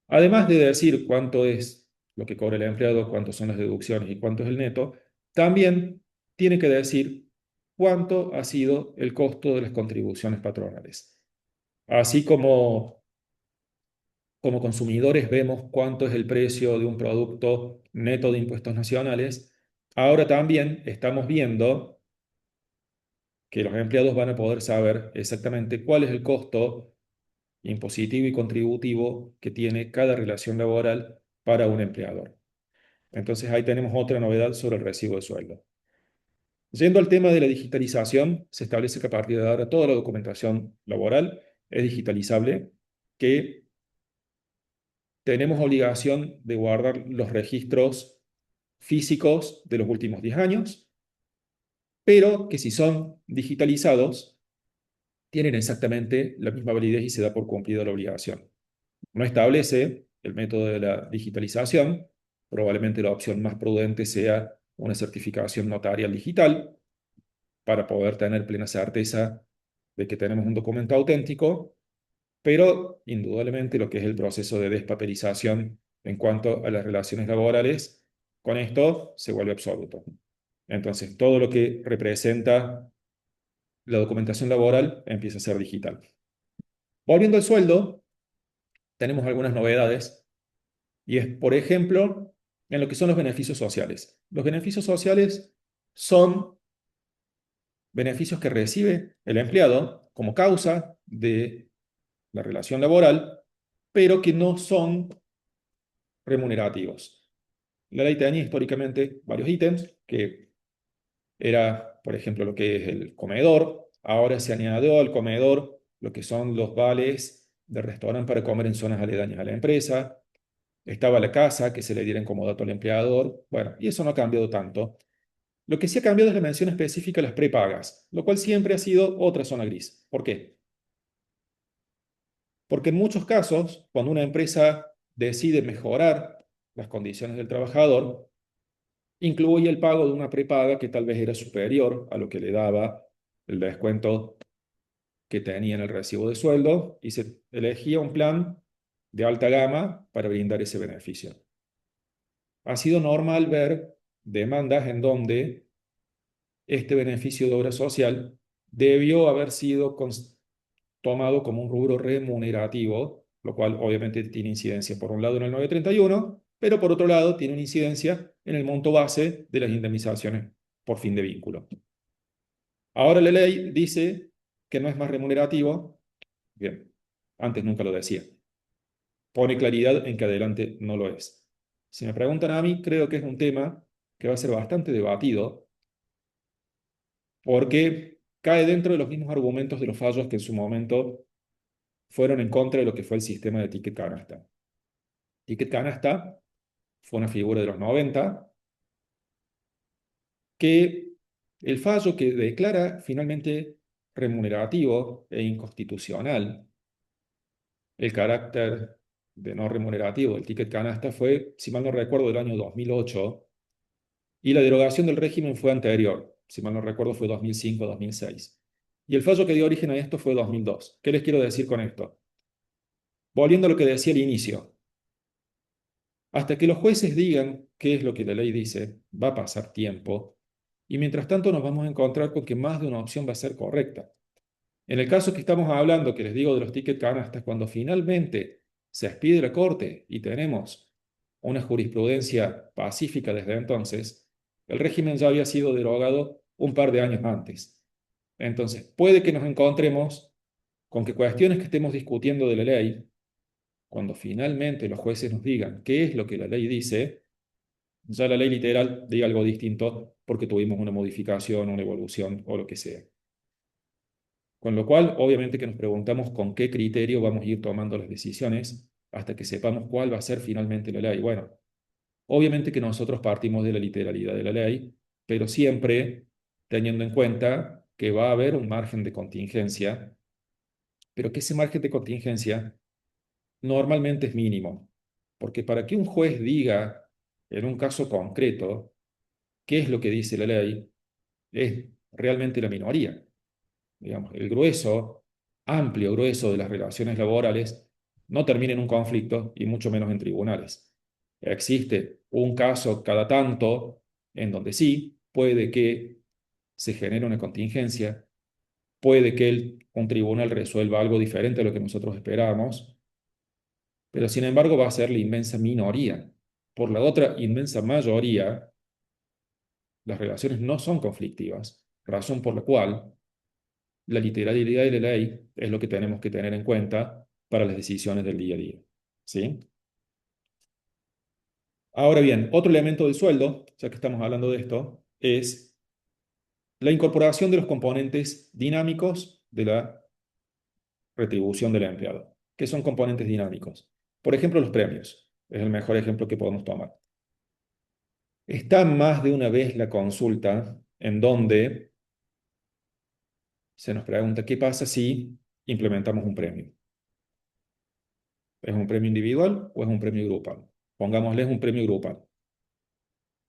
además de decir cuánto es lo que cobra el empleado, cuántas son las deducciones y cuánto es el neto, también tiene que decir cuánto ha sido el costo de las contribuciones patronales. Así como consumidores vemos cuánto es el precio de un producto neto de impuestos nacionales, ahora también estamos viendo que los empleados van a poder saber exactamente cuál es el costo impositivo y contributivo que tiene cada relación laboral para un empleador. Entonces ahí tenemos otra novedad sobre el recibo de sueldo. Yendo al tema de la digitalización, se establece que a partir de ahora toda la documentación laboral es digitalizable, que tenemos obligación de guardar los registros físicos de los últimos 10 años, pero que si son digitalizados, tienen exactamente la misma validez y se da por cumplida la obligación. No establece el método de la digitalización, probablemente la opción más prudente sea una certificación notarial digital para poder tener plena certeza de que tenemos un documento auténtico, pero indudablemente lo que es el proceso de despapelización en cuanto a las relaciones laborales, con esto se vuelve absoluto. Entonces, todo lo que representa la documentación laboral empieza a ser digital. Volviendo al sueldo, tenemos algunas novedades y es, por ejemplo, en lo que son los beneficios sociales. Los beneficios sociales son beneficios que recibe el empleado como causa de la relación laboral, pero que no son remunerativos. La ley tenía históricamente varios ítems, que era, por ejemplo, lo que es el comedor. Ahora se añadió al comedor lo que son los vales de restaurante para comer en zonas aledañas a la empresa. Estaba la casa, que se le diera en comodato al empleador. Bueno, y eso no ha cambiado tanto. Lo que sí ha cambiado es la mención específica a las prepagas, lo cual siempre ha sido otra zona gris. ¿Por qué? Porque en muchos casos, cuando una empresa decide mejorar las condiciones del trabajador, incluye el pago de una prepaga que tal vez era superior a lo que le daba el descuento que tenía en el recibo de sueldo y se elegía un plan de alta gama para brindar ese beneficio. Ha sido normal ver demandas en donde este beneficio de obra social debió haber sido tomado como un rubro remunerativo, lo cual obviamente tiene incidencia por un lado en el 931, pero por otro lado tiene una incidencia en el monto base de las indemnizaciones por fin de vínculo. Ahora la ley dice que no es más remunerativo. Bien, antes nunca lo decía. Pone claridad en que adelante no lo es. Si me preguntan a mí, creo que es un tema que va a ser bastante debatido porque cae dentro de los mismos argumentos de los fallos que en su momento fueron en contra de lo que fue el sistema de ticket canasta. Ticket canasta fue una figura de los 90 que el fallo que declara finalmente remunerativo e inconstitucional el carácter de no remunerativo del ticket canasta fue, si mal no recuerdo, del año 2008 y la derogación del régimen fue anterior, si mal no recuerdo fue 2005-2006. Y el fallo que dio origen a esto fue 2002. ¿Qué les quiero decir con esto? Volviendo a lo que decía al inicio, hasta que los jueces digan qué es lo que la ley dice, va a pasar tiempo y mientras tanto nos vamos a encontrar con que más de una opción va a ser correcta. En el caso que estamos hablando, que les digo de los tickets canastas, cuando finalmente se expide la corte y tenemos una jurisprudencia pacífica desde entonces, el régimen ya había sido derogado un par de años antes. Entonces, puede que nos encontremos con que cuestiones que estemos discutiendo de la ley, cuando finalmente los jueces nos digan qué es lo que la ley dice, ya la ley literal diga algo distinto porque tuvimos una modificación, una evolución o lo que sea. Con lo cual, obviamente que nos preguntamos con qué criterio vamos a ir tomando las decisiones hasta que sepamos cuál va a ser finalmente la ley. Bueno, obviamente que nosotros partimos de la literalidad de la ley, pero siempre teniendo en cuenta que va a haber un margen de contingencia, pero que ese margen de contingencia normalmente es mínimo, porque para que un juez diga en un caso concreto qué es lo que dice la ley, es realmente la minoría. Digamos, el grueso, amplio grueso de las relaciones laborales no termina en un conflicto y mucho menos en tribunales. Existe un caso cada tanto en donde sí puede que se genere una contingencia, puede que un tribunal resuelva algo diferente a lo que nosotros esperábamos, pero sin embargo va a ser la inmensa minoría. Por la otra inmensa mayoría, las relaciones no son conflictivas, razón por la cual la literalidad de la ley es lo que tenemos que tener en cuenta para las decisiones del día a día. ¿Sí? Ahora bien, otro elemento del sueldo, ya que estamos hablando de esto, es la incorporación de los componentes dinámicos de la retribución del empleado. ¿Qué son componentes dinámicos? Por ejemplo, los premios. Es el mejor ejemplo que podemos tomar. Está más de una vez la consulta en donde se nos pregunta qué pasa si implementamos un premio. ¿Es un premio individual o es un premio grupal? Pongámosle un premio grupal.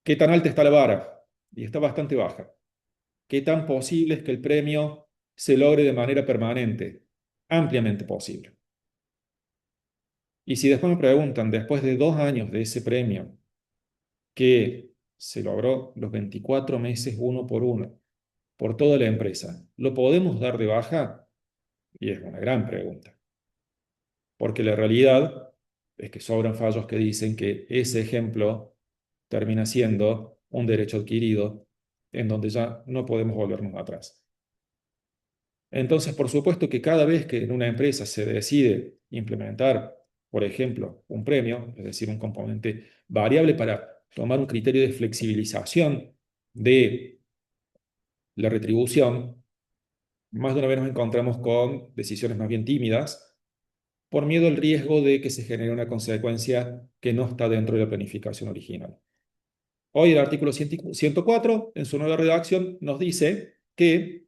¿Qué tan alta está la vara? Y está bastante baja. ¿Qué tan posible es que el premio se logre de manera permanente? Ampliamente posible. Y si después me preguntan, después de 2 años de ese premio, que se logró los 24 meses uno por uno, por toda la empresa, ¿lo podemos dar de baja? Y es una gran pregunta, porque la realidad es que sobran fallos que dicen que ese ejemplo termina siendo un derecho adquirido en donde ya no podemos volvernos atrás. Entonces, por supuesto que cada vez que en una empresa se decide implementar, por ejemplo, un premio, es decir, un componente variable para tomar un criterio de flexibilización de la retribución, más de una vez nos encontramos con decisiones más bien tímidas por miedo al riesgo de que se genere una consecuencia que no está dentro de la planificación original. Hoy el artículo 104, en su nueva redacción, nos dice que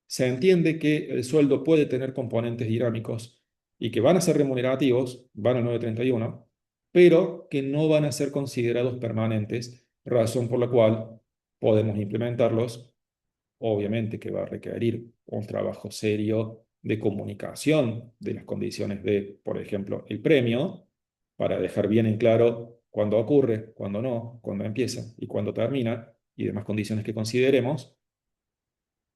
se entiende que el sueldo puede tener componentes dinámicos y que van a ser remunerativos, van al 931, pero que no van a ser considerados permanentes, razón por la cual podemos implementarlos. Obviamente que va a requerir un trabajo serio de comunicación de las condiciones de, por ejemplo, el premio, para dejar bien en claro cuándo ocurre, cuándo no, cuándo empieza y cuándo termina, y demás condiciones que consideremos,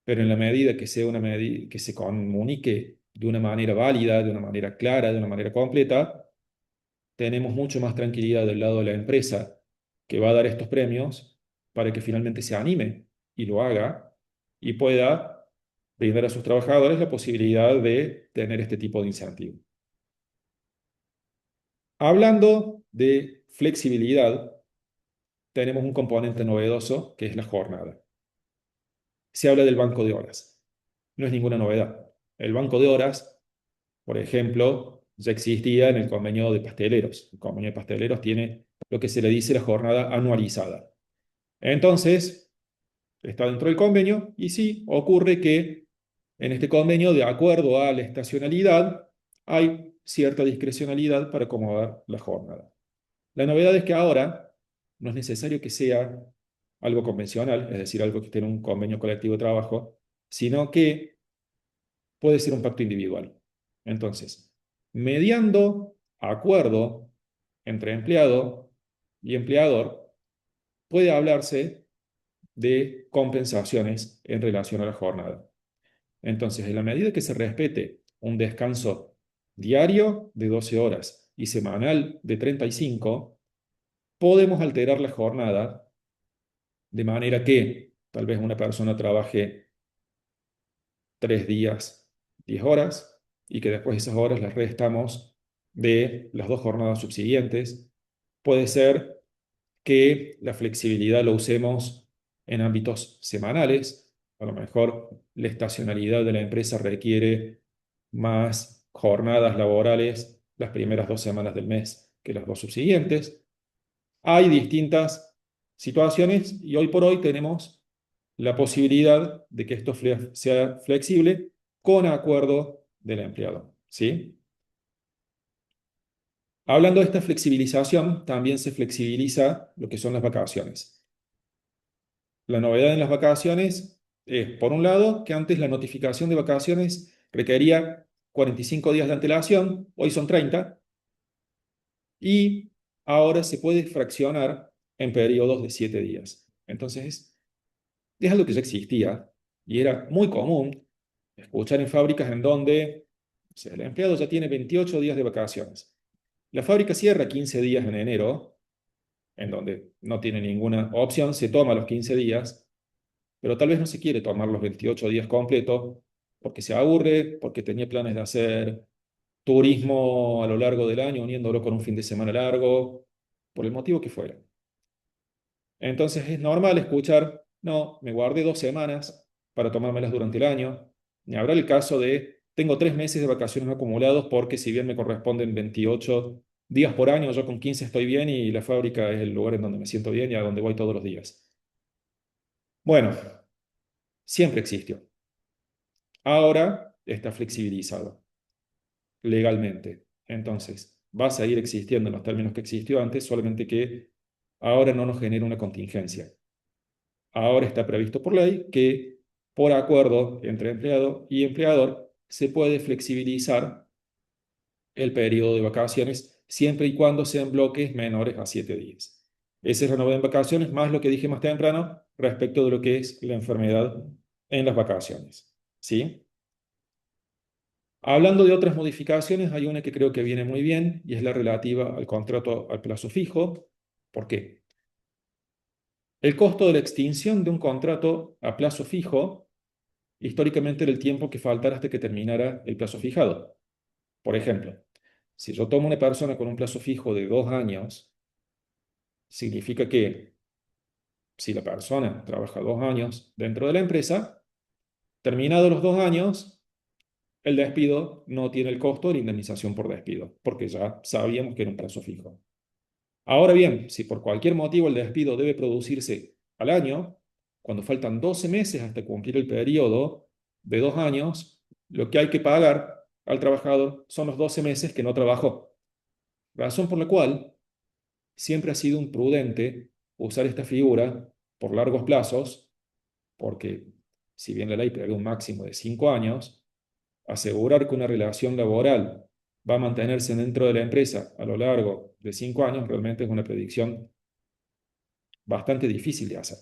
pero en la medida que sea una medida que se comunique de una manera válida, de una manera clara, de una manera completa, tenemos mucho más tranquilidad del lado de la empresa que va a dar estos premios para que finalmente se anime y lo haga y pueda brindar a sus trabajadores la posibilidad de tener este tipo de incentivo. Hablando de flexibilidad, tenemos un componente novedoso que es la jornada. Se habla del banco de horas. No es ninguna novedad. El banco de horas, por ejemplo, ya existía en el convenio de pasteleros. El convenio de pasteleros tiene lo que se le dice la jornada anualizada. Entonces, está dentro del convenio y sí, ocurre que en este convenio, de acuerdo a la estacionalidad, hay cierta discrecionalidad para acomodar la jornada. La novedad es que ahora no es necesario que sea algo convencional, es decir, algo que esté en un convenio colectivo de trabajo, sino que puede ser un pacto individual. Entonces, mediando acuerdo entre empleado y empleador, puede hablarse de compensaciones en relación a la jornada. Entonces, en la medida que se respete un descanso diario de 12 horas y semanal de 35, podemos alterar la jornada de manera que tal vez una persona trabaje 3 días, 10 horas, y que después esas horas las restamos de las 2 jornadas subsiguientes. Puede ser que la flexibilidad lo usemos en ámbitos semanales. A lo mejor la estacionalidad de la empresa requiere más jornadas laborales las primeras 2 semanas del mes que las 2 subsiguientes. Hay distintas situaciones y hoy por hoy tenemos la posibilidad de que esto sea flexible con acuerdo del empleado. ¿Sí? Hablando de esta flexibilización, también se flexibiliza lo que son las vacaciones. La novedad en las vacaciones es, por un lado, que antes la notificación de vacaciones requería 45 días de antelación, hoy son 30, y ahora se puede fraccionar en periodos de 7 días. Entonces, es algo que ya existía y era muy común escuchar en fábricas en donde, o sea, el empleado ya tiene 28 días de vacaciones. La fábrica cierra 15 días en enero, en donde no tiene ninguna opción, se toma los 15 días, pero tal vez no se quiere tomar los 28 días completos porque se aburre, porque tenía planes de hacer turismo a lo largo del año, uniéndolo con un fin de semana largo, por el motivo que fuera. Entonces es normal escuchar, no, me guardé 2 semanas para tomármelas durante el año. Ni habrá el caso de, tengo 3 meses de vacaciones acumulados porque si bien me corresponden 28 días por año, yo con 15 estoy bien y la fábrica es el lugar en donde me siento bien y a donde voy todos los días. Bueno, siempre existió. Ahora está flexibilizado legalmente. Entonces, va a seguir existiendo en los términos que existió antes, solamente que ahora no nos genera una contingencia. Ahora está previsto por ley que por acuerdo entre empleado y empleador se puede flexibilizar el periodo de vacaciones siempre y cuando sean bloques menores a 7 días. Esa es la novedad en vacaciones, más lo que dije más temprano respecto de lo que es la enfermedad en las vacaciones. ¿Sí? Hablando de otras modificaciones, hay una que creo que viene muy bien y es la relativa al contrato al plazo fijo. ¿Por qué? El costo de la extinción de un contrato a plazo fijo históricamente era el tiempo que faltara hasta que terminara el plazo fijado. Por ejemplo, si yo tomo una persona con un plazo fijo de 2 años, significa que si la persona trabaja 2 años dentro de la empresa, terminados los 2 años, el despido no tiene el costo de la indemnización por despido, porque ya sabíamos que era un plazo fijo. Ahora bien, si por cualquier motivo el despido debe producirse al año, cuando faltan 12 meses hasta cumplir el periodo de 2 años, lo que hay que pagar al trabajador son los 12 meses que no trabajó. Razón por la cual siempre ha sido imprudente usar esta figura por largos plazos, porque si bien la ley prevé un máximo de 5 años, asegurar que una relación laboral va a mantenerse dentro de la empresa a lo largo de 5 años realmente es una predicción bastante difícil de hacer.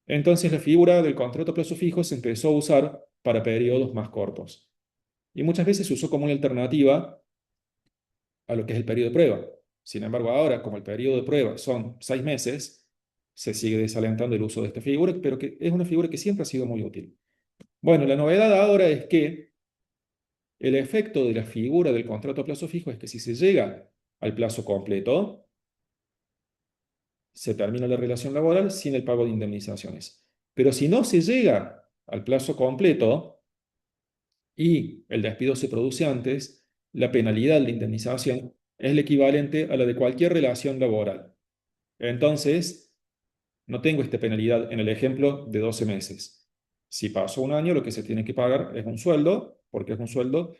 Entonces la figura del contrato a plazo fijo se empezó a usar para periodos más cortos y muchas veces se usó como una alternativa a lo que es el periodo de prueba. Sin embargo, ahora, como el periodo de prueba son 6 meses, se sigue desalentando el uso de esta figura, pero que es una figura que siempre ha sido muy útil. Bueno, la novedad ahora es que el efecto de la figura del contrato a plazo fijo es que si se llega al plazo completo, se termina la relación laboral sin el pago de indemnizaciones. Pero si no se llega al plazo completo y el despido se produce antes, la penalidad de indemnización es el equivalente a la de cualquier relación laboral. Entonces, no tengo esta penalidad en el ejemplo de 12 meses. Si pasó un año, lo que se tiene que pagar es un sueldo, porque es un sueldo,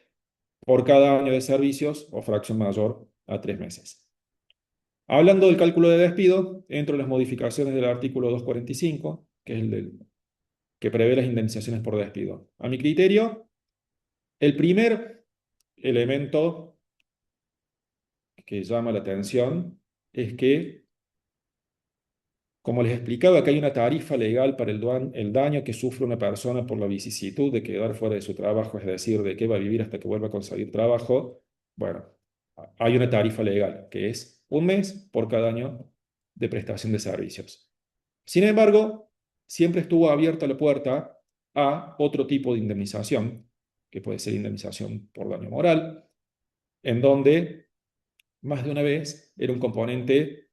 por cada año de servicios o fracción mayor a 3 meses. Hablando del cálculo de despido, entro en las modificaciones del artículo 245, que es que prevé las indemnizaciones por despido. A mi criterio, el primer elemento que llama la atención es que, como les explicaba, que hay una tarifa legal para el daño que sufre una persona por la vicisitud de quedar fuera de su trabajo, es decir, de que va a vivir hasta que vuelva a conseguir trabajo. Bueno, hay una tarifa legal que es 1 mes por cada año de prestación de servicios. Sin embargo, siempre estuvo abierta la puerta a otro tipo de indemnización, que puede ser indemnización por daño moral, en donde más de una vez era un componente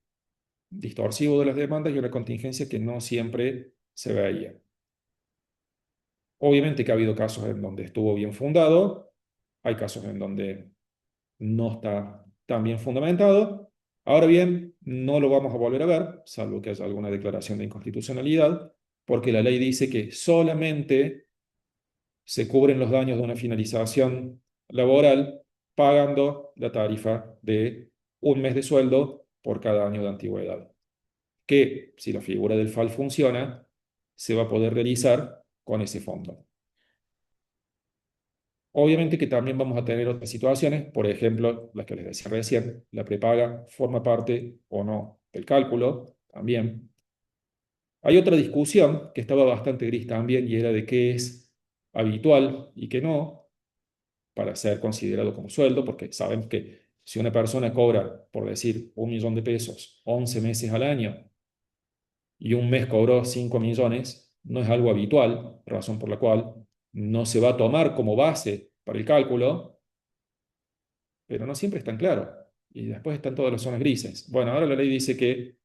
distorsivo de las demandas y una contingencia que no siempre se veía. Obviamente que ha habido casos en donde estuvo bien fundado, hay casos en donde no está tan bien fundamentado. Ahora bien, no lo vamos a volver a ver, salvo que haya alguna declaración de inconstitucionalidad, porque la ley dice que solamente se cubren los daños de una finalización laboral pagando la tarifa de 1 mes de sueldo por cada año de antigüedad, que si la figura del FAL funciona, se va a poder realizar con ese fondo. Obviamente que también vamos a tener otras situaciones, por ejemplo, las que les decía recién, la prepaga forma parte o no del cálculo, también. Hay otra discusión que estaba bastante gris también y era de qué es habitual y qué no para ser considerado como sueldo, porque sabemos que si una persona cobra, por decir, 1 millón de pesos, 11 meses al año, y un mes cobró 5 millones, no es algo habitual, razón por la cual no se va a tomar como base para el cálculo, pero no siempre es tan claro. Y después están todas las zonas grises. Bueno, ahora la ley dice que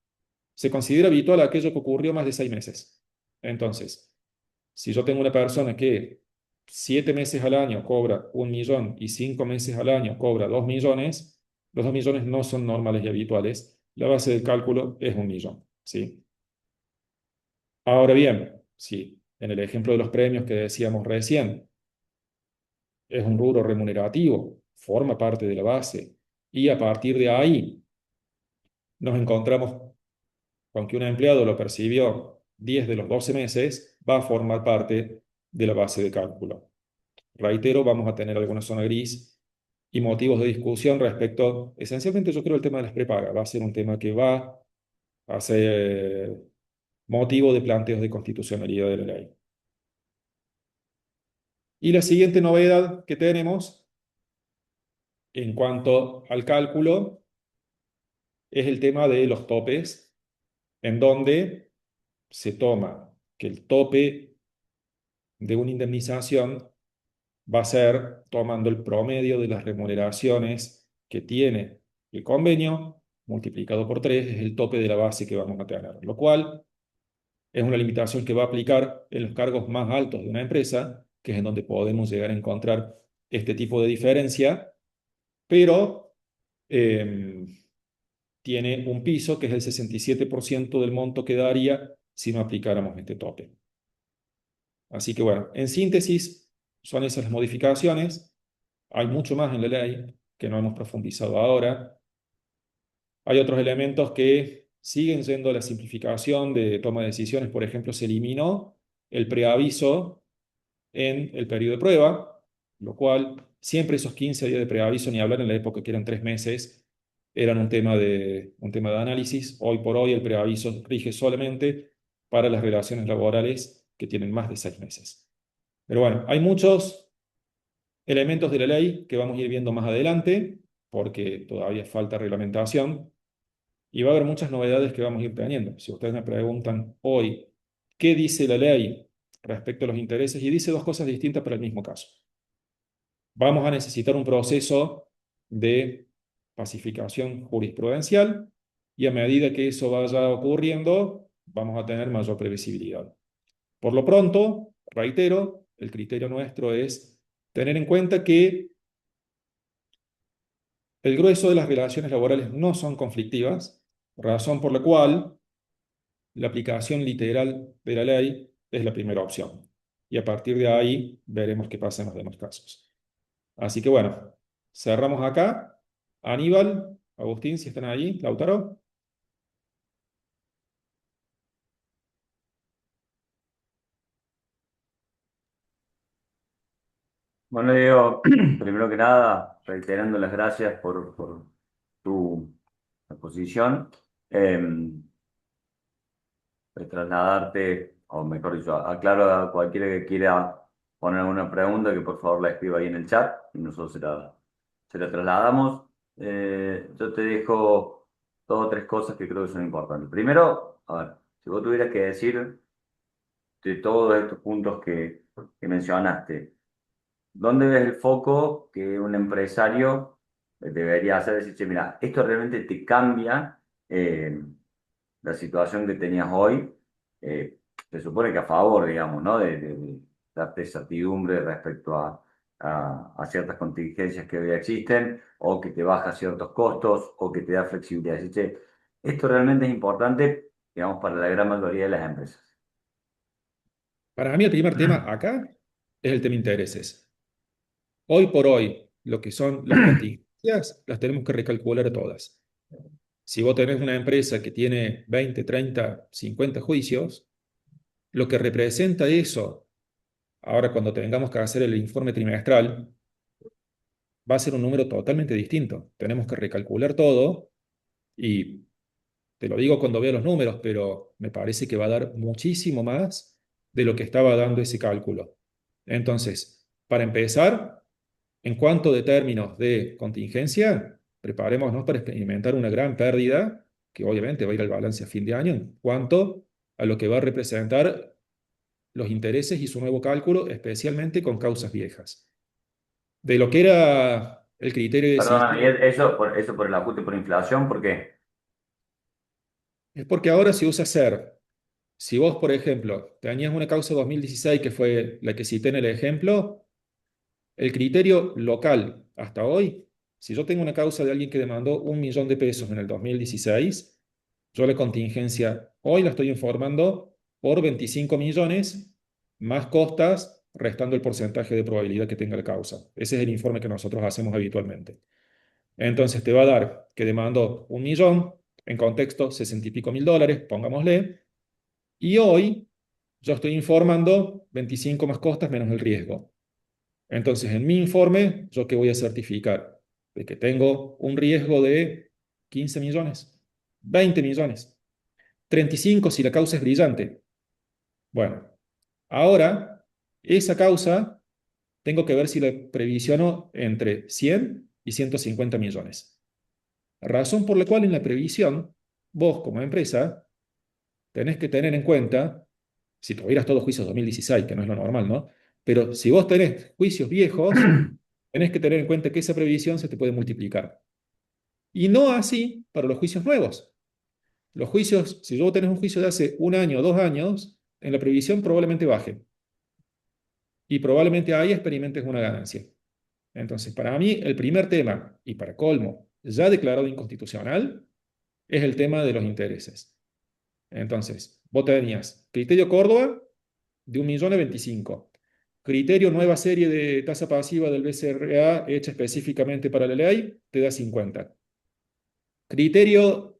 se considera habitual aquello que ocurrió más de 6 meses. Entonces, si yo tengo una persona que 7 meses al año cobra 1 millón y 5 meses al año cobra 2 millones, Los 2 millones no son normales y habituales. La base de cálculo es 1 millón, ¿sí? Ahora bien, si en el ejemplo de los premios que decíamos recién, es un rubro remunerativo, forma parte de la base, y a partir de ahí nos encontramos con que un empleado lo percibió 10 de los 12 meses, va a formar parte de la base de cálculo. Reitero, vamos a tener alguna zona gris y motivos de discusión respecto, esencialmente yo creo el tema de las prepagas, va a ser un tema que va a ser motivo de planteos de constitucionalidad de la ley. Y la siguiente novedad que tenemos en cuanto al cálculo es el tema de los topes, en donde se toma que el tope de una indemnización va a ser tomando el promedio de las remuneraciones que tiene el convenio, multiplicado por 3 es el tope de la base que vamos a tener, lo cual es una limitación que va a aplicar en los cargos más altos de una empresa, que es en donde podemos llegar a encontrar este tipo de diferencia, pero eh, tiene un piso que es el 67% del monto que daría si no aplicáramos este tope. Así que bueno, en síntesis, son esas las modificaciones. Hay mucho más en la ley que no hemos profundizado ahora. Hay otros elementos que siguen siendo la simplificación de toma de decisiones. Por ejemplo, se eliminó el preaviso en el periodo de prueba, lo cual siempre esos 15 días de preaviso, ni hablar en la época que eran 3 meses, eran un tema de análisis. Hoy por hoy el preaviso rige solamente para las relaciones laborales que tienen más de 6 meses. Pero bueno, hay muchos elementos de la ley que vamos a ir viendo más adelante, porque todavía falta reglamentación, y va a haber muchas novedades que vamos a ir teniendo. Si ustedes me preguntan hoy, ¿qué dice la ley respecto a los intereses? Y dice dos cosas distintas para el mismo caso. Vamos a necesitar un proceso de pacificación jurisprudencial y a medida que eso vaya ocurriendo, vamos a tener mayor previsibilidad. Por lo pronto, reitero, el criterio nuestro es tener en cuenta que el grueso de las relaciones laborales no son conflictivas, razón por la cual la aplicación literal de la ley es la primera opción. Y a partir de ahí veremos qué pasa en los demás casos. Así que bueno, cerramos acá. Aníbal, Agustín, si están ahí, Lautaro. Bueno, Diego, primero que nada, reiterando las gracias por tu exposición. Trasladarte, o mejor dicho, aclaro a cualquiera que quiera poner una pregunta que por favor la escriba ahí en el chat y nosotros se la trasladamos. Yo te dejo dos o tres cosas que creo que son importantes. Primero, a ver, si vos tuvieras que decir de todos estos puntos que mencionaste, ¿dónde ves el foco que un empresario debería hacer? Decir, "Che, mira, esto realmente te cambia la situación que tenías hoy, se supone que a favor, digamos, ¿no? De darte certidumbre respecto a ciertas contingencias que hoy existen, o que te baja ciertos costos, o que te da flexibilidad. Así que esto realmente es importante, digamos, para la gran mayoría de las empresas. Para mí el primer tema acá es el tema intereses. Hoy por hoy, lo que son las contingencias, las tenemos que recalcular todas. Si vos tenés una empresa que tiene 20, 30, 50 juicios, lo que representa eso, ahora cuando tengamos que hacer el informe trimestral, va a ser un número totalmente distinto. Tenemos que recalcular todo y te lo digo cuando veo los números, pero me parece que va a dar muchísimo más de lo que estaba dando ese cálculo. Entonces, para empezar, en cuanto de términos de contingencia, preparémonos para experimentar una gran pérdida, que obviamente va a ir al balance a fin de año, en cuanto a lo que va a representar los intereses y su nuevo cálculo, especialmente con causas viejas. De lo que era el criterio de Perdóname, ¿y decisión, eso por el ajuste por inflación? ¿Por qué? es porque ahora se usa ser. Si vos, por ejemplo, tenías una causa 2016 que fue la que cité en el ejemplo, el criterio local hasta hoy Si yo tengo una causa de alguien que demandó 1 millón de pesos en el 2016, yo la contingencia hoy la estoy informando por 25 millones más costas, restando el porcentaje de probabilidad que tenga la causa. Ese es el informe que nosotros hacemos habitualmente. Entonces te va a dar que demandó 1 millón, en contexto 60 y pico mil dólares, pongámosle, y hoy yo estoy informando 25 más costas menos el riesgo. Entonces, en mi informe, ¿yo qué voy a certificar? De que tengo un riesgo de 15 millones, 20 millones, 35 si la causa es brillante. Bueno, ahora esa causa tengo que ver si la previsiono entre 100 y 150 millones. Razón por la cual en la previsión, vos como empresa, tenés que tener en cuenta, si tuvieras todos juicios 2016, que no es lo normal, ¿no? Pero si vos tenés juicios viejos, tenés que tener en cuenta que esa previsión se te puede multiplicar. Y no así para los juicios nuevos. Los juicios, si vos tenés un juicio de hace 1 año o 2 años, en la previsión probablemente baje. Y probablemente ahí experimentes una ganancia. Entonces, para mí, el primer tema, y para colmo, ya declarado inconstitucional, es el tema de los intereses. Entonces, vos tenías criterio Córdoba de 1 millón a 25. Criterio nueva serie de tasa pasiva del BCRA hecha específicamente para la ley, te da 50. Criterio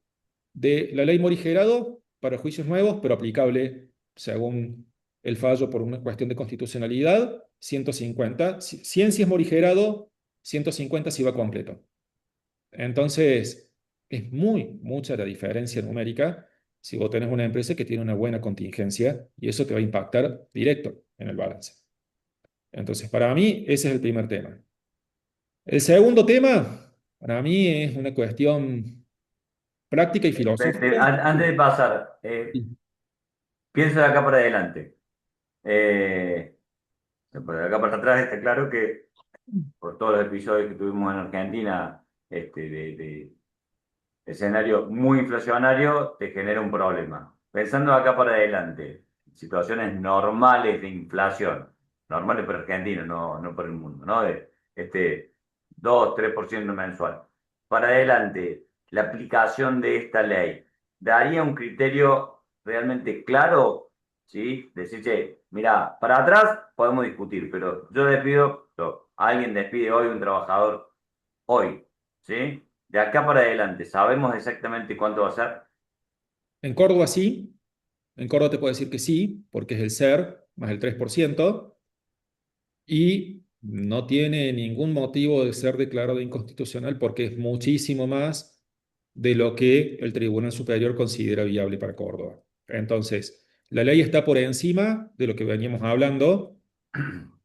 de la ley morigerado para juicios nuevos, pero aplicable según el fallo por una cuestión de constitucionalidad, 150. 100 si es morigerado, 150 si va completo. Entonces, es mucha la diferencia numérica si vos tenés una empresa que tiene una buena contingencia y eso te va a impactar directo en el balance. Entonces, para mí, ese es el primer tema. El segundo tema, para mí, es una cuestión práctica y filosófica. Antes de pasar, Sí. pienso de acá para adelante. Eh, por acá para atrás está claro que por todos los episodios que tuvimos en Argentina, de escenario muy inflacionario, te genera un problema. Pensando acá para adelante, situaciones normales de inflación, normales para Argentina, no para el mundo, ¿no? De este 2-3% mensual. Para adelante, la aplicación de esta ley, ¿daría un criterio realmente claro? ¿Sí? Decir, che, mira, para atrás podemos discutir, pero yo despido, alguien despide hoy un trabajador hoy, ¿sí? De acá para adelante, ¿sabemos exactamente cuánto va a ser? En Córdoba sí, en Córdoba te puedo decir que sí, porque es el SER más el 3% y no tiene ningún motivo de ser declarado inconstitucional porque es muchísimo más de lo que el Tribunal Superior considera viable para Córdoba. Entonces, la ley está por encima de lo que veníamos hablando,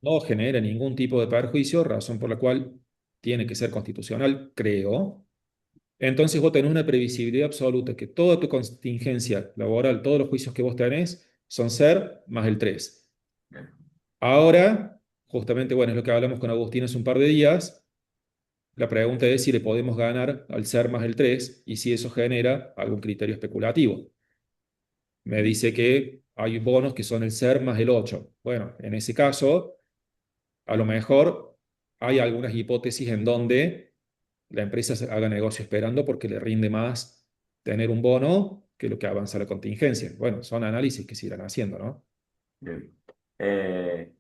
no genera ningún tipo de perjuicio, razón por la cual tiene que ser constitucional, creo. Entonces vos tenés una previsibilidad absoluta que toda tu contingencia laboral, todos los juicios que vos tenés, son SER más el 3. Ahora, justamente, bueno, es lo que hablamos con Agustín hace un par de días. La pregunta es si le podemos ganar al ser más el 3 y si eso genera algún criterio especulativo. Me dice que hay bonos que son el ser más el 8. Bueno, en ese caso, a lo mejor hay algunas hipótesis en donde la empresa haga negocio esperando porque le rinde más tener un bono que lo que avanza la contingencia. Bueno, son análisis que se irán haciendo, ¿no? Bien. Eh,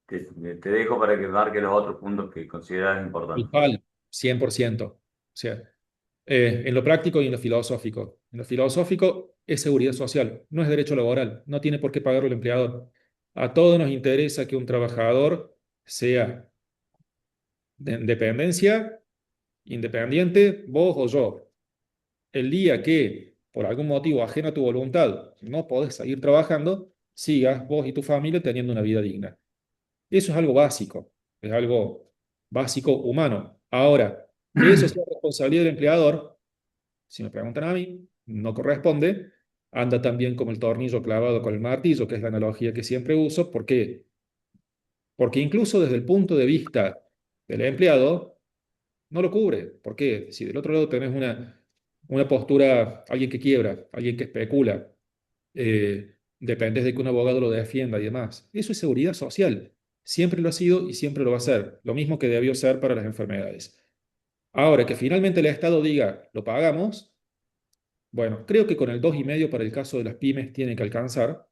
te, te dejo para que marque los otros puntos que consideras importantes. Igual, 100%. O sea, en lo práctico y en lo filosófico. En lo filosófico es seguridad social, no es derecho laboral, no tiene por qué pagarlo el empleador. A todos nos interesa que un trabajador sea de dependencia, independiente, vos o yo. El día que, por algún motivo ajeno a tu voluntad, no podés seguir trabajando, sigas vos y tu familia teniendo una vida digna. Eso es algo básico, es algo básico humano. Ahora, que eso sea responsabilidad del empleador, si me preguntan a mí, no corresponde. Anda también como el tornillo clavado con el martillo, que es la analogía que siempre uso. ¿Por qué? Porque incluso desde el punto de vista del empleado, no lo cubre. ¿Por qué? Si del otro lado tenés una postura, alguien que quiebra, alguien que especula, dependes de que un abogado lo defienda y demás. Eso es seguridad social. Siempre lo ha sido y siempre lo va a ser. Lo mismo que debió ser para las enfermedades. Ahora, que finalmente el Estado diga, lo pagamos, bueno, creo que con el 2,5 para el caso de las pymes tiene que alcanzar,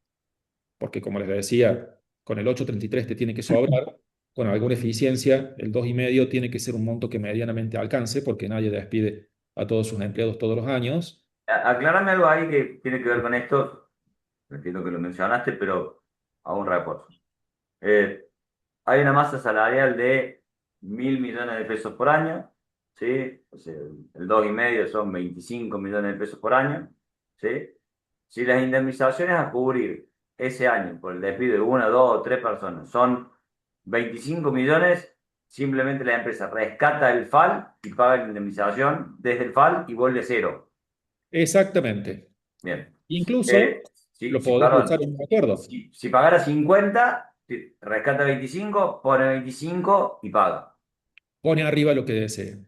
porque como les decía, con el 8,33 te tiene que sobrar, con alguna eficiencia, el 2,5 tiene que ser un monto que medianamente alcance, porque nadie despide a todos sus empleados todos los años. Aclárame algo ahí que tiene que ver con esto. Entiendo que lo mencionaste, pero hago un refuerzo. Eh, Hay una masa salarial de 1.000 millones de pesos por año, ¿sí? O sea, el 2,5 son 25 millones de pesos por año, ¿sí? Si las indemnizaciones a cubrir ese año por el despido de una, dos o tres personas son 25 millones, simplemente la empresa rescata el FAL y paga la indemnización desde el FAL y vuelve a cero. Exactamente. Bien. Incluso Si, lo si, podés usar perdón, en un acuerdo. si pagara 50, rescata 25, pone 25 y paga. Pone arriba lo que desee.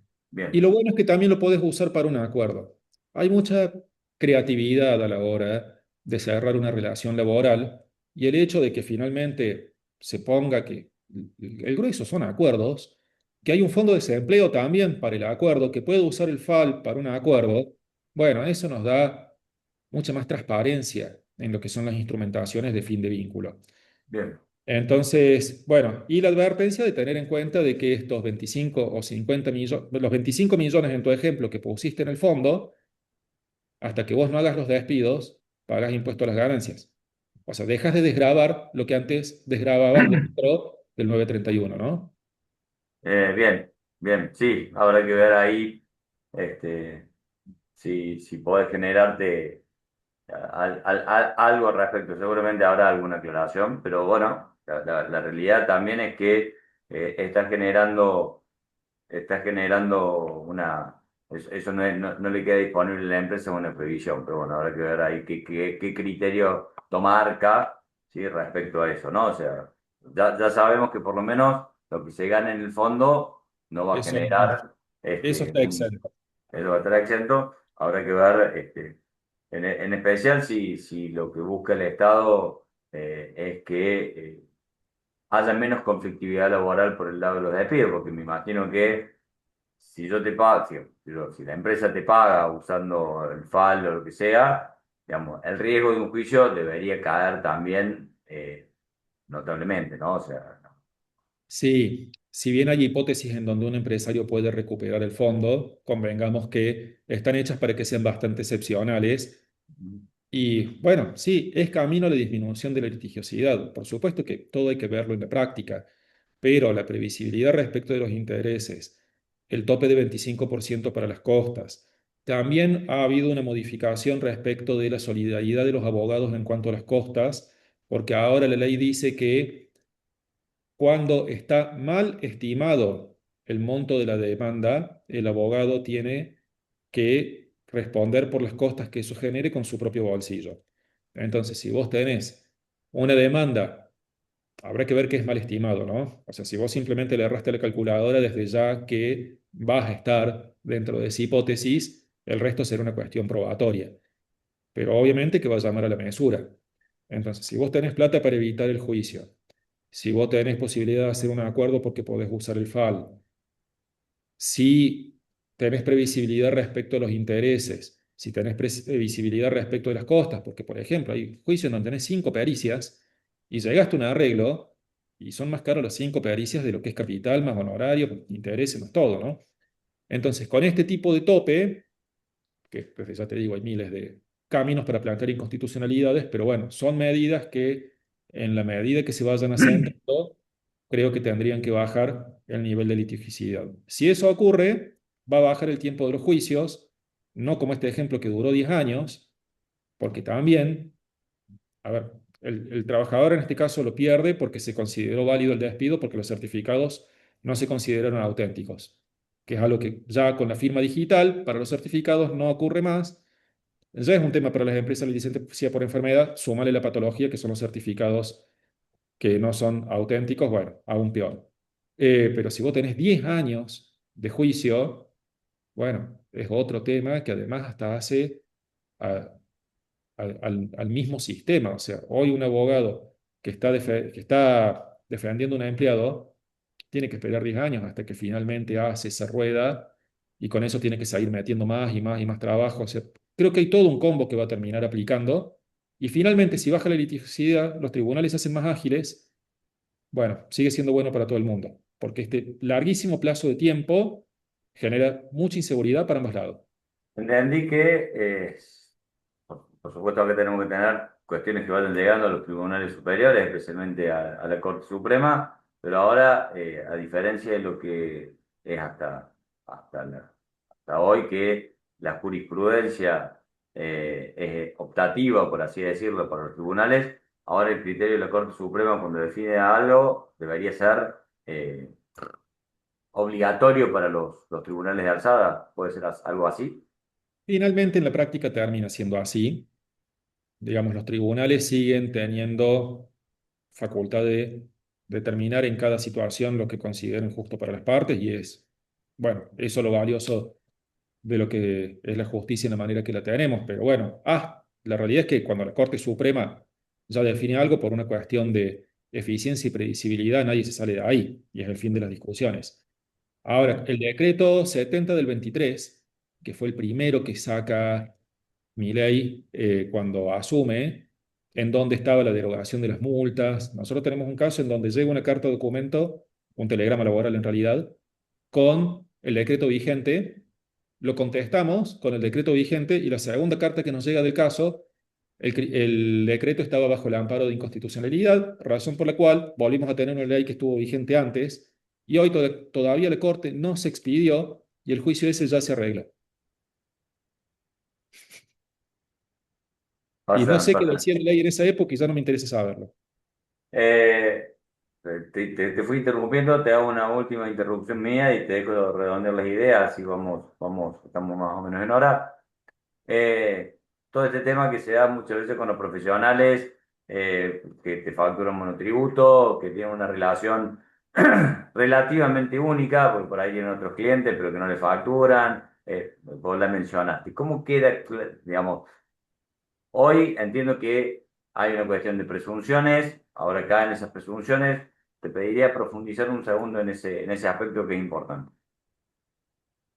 Y Bien, lo bueno es que también lo puedes usar para un acuerdo. Hay mucha creatividad a la hora de cerrar una relación laboral y el hecho de que finalmente se ponga que el grueso son acuerdos, que hay un fondo de desempleo también para el acuerdo, que puede usar el FAL para un acuerdo, bueno, eso nos da mucha más transparencia en lo que son las instrumentaciones de fin de vínculo. bien. Entonces, bueno, y la advertencia de tener en cuenta de que estos 25 o 50 millones, los 25 millones en tu ejemplo que pusiste en el fondo, hasta que vos no hagas los despidos, pagas impuesto a las ganancias. O sea, dejas de desgravar lo que antes desgrababas dentro del 931, ¿no? Bien, bien, sí, habrá que ver ahí este, si podés generarte algo al respecto. Seguramente habrá alguna aclaración, pero bueno, la realidad también es que está generando eso no le queda disponible a la empresa una previsión, pero bueno, habrá que ver ahí qué criterio toma Arca, ¿sí? Respecto a eso, ¿no? O sea, ya sabemos que por lo menos lo que se gane en el fondo no va a Eso, generar eso está exento. eso va a estar exento. Habrá que ver, en especial si lo que busca el Estado es que haya menos conflictividad laboral por el lado de los despidos, porque me imagino que si yo te pago, si la empresa te paga usando el FAL o lo que sea, digamos, el riesgo de un juicio debería caer también notablemente, ¿no? O sea, Sí, si bien hay hipótesis en donde un empresario puede recuperar el fondo, convengamos que están hechas para que sean bastante excepcionales. Y bueno, sí, es camino a la disminución de la litigiosidad. Por supuesto que todo hay que verlo en la práctica, pero la previsibilidad respecto de los intereses, el tope de 25% para las costas. También ha habido una modificación respecto de la solidaridad de los abogados en cuanto a las costas, porque ahora la ley dice que cuando está mal estimado el monto de la demanda, el abogado tiene que responder por las costas que eso genere con su propio bolsillo. Entonces, si vos tenés una demanda, habrá que ver qué es mal estimado, ¿no? O sea, si vos simplemente le erraste a la calculadora desde ya que vas a estar dentro de esa hipótesis, el resto será una cuestión probatoria. Pero obviamente que va a llamar a la mesura. Entonces, si vos tenés plata para evitar el juicio, si vos tenés posibilidad de hacer un acuerdo porque podés usar el FAL, si tenés previsibilidad respecto a los intereses, si tenés previsibilidad respecto de las costas, porque por ejemplo hay juicios donde tenés 5 pericias y llegaste a un arreglo y son más caros las 5 pericias de lo que es capital, más honorario, intereses, más todo, ¿no? Entonces, con este tipo de tope, que pues, ya te digo, hay miles de caminos para plantear inconstitucionalidades, pero bueno, son medidas que en la medida que se vayan asentando, creo que tendrían que bajar el nivel de litigicidad. Si eso ocurre, va a bajar el tiempo de los juicios, no como este ejemplo que duró 10 años, porque también, a ver, el trabajador en este caso lo pierde porque se consideró válido el despido porque los certificados no se consideraron auténticos, que es algo que ya con la firma digital para los certificados no ocurre más. Ya es un tema para las empresas la licencia por enfermedad, súmale la patología que son los certificados que no son auténticos, bueno, aún peor. Pero si vos tenés 10 años de juicio, bueno, es otro tema que además hasta hace a- al mismo sistema. O sea, hoy un abogado que está defendiendo a un empleado tiene que esperar 10 años hasta que finalmente hace esa rueda y con eso tiene que seguir metiendo más y más y más trabajo. O sea, creo que hay todo un combo que va a terminar aplicando. Y finalmente, si baja la litigiosidad, los tribunales se hacen más ágiles. Bueno, sigue siendo bueno para todo el mundo, porque este larguísimo plazo de tiempo genera mucha inseguridad para ambos lados. Entendí que, por supuesto que tenemos que tener cuestiones que vayan llegando a los tribunales superiores, especialmente a la Corte Suprema, pero ahora, a diferencia de lo que es hasta hoy, que la jurisprudencia es optativa, por así decirlo, para los tribunales, ahora el criterio de la Corte Suprema cuando define algo debería ser obligatorio para los tribunales de alzada. ¿Puede ser algo así? Finalmente, en la práctica termina siendo así. Digamos, los tribunales siguen teniendo facultad de determinar en cada situación lo que consideren justo para las partes y es, bueno, eso es lo valioso de lo que es la justicia en la manera que la tenemos. Pero bueno, la realidad es que cuando la Corte Suprema ya define algo por una cuestión de eficiencia y previsibilidad, nadie se sale de ahí y es el fin de las discusiones. Ahora, el decreto 70 del 23, que fue el primero que saca Milei cuando asume, en donde estaba la derogación de las multas. Nosotros tenemos un caso en donde llega una carta documento, un telegrama laboral en realidad, con el decreto vigente, lo contestamos con el decreto vigente y la segunda carta que nos llega del caso, el decreto estaba bajo el amparo de inconstitucionalidad, razón por la cual volvimos a tener una ley que estuvo vigente antes y hoy todavía la Corte no se expidió y el juicio ese ya se arregla. Y no Pasa, sé qué pasa. decía la ley en esa época y ya no me interesa saberlo. Eh, te fui interrumpiendo, te hago una última interrupción mía y te dejo redondear las ideas y estamos más o menos en hora. Todo este tema que se da muchas veces con los profesionales que te facturan monotributo, que tienen una relación relativamente única, porque por ahí tienen otros clientes, pero que no le facturan, vos la mencionaste. ¿Cómo queda, digamos, hoy entiendo que hay una cuestión de presunciones, ahora caen esas presunciones, te pediría profundizar un segundo en ese aspecto que es importante.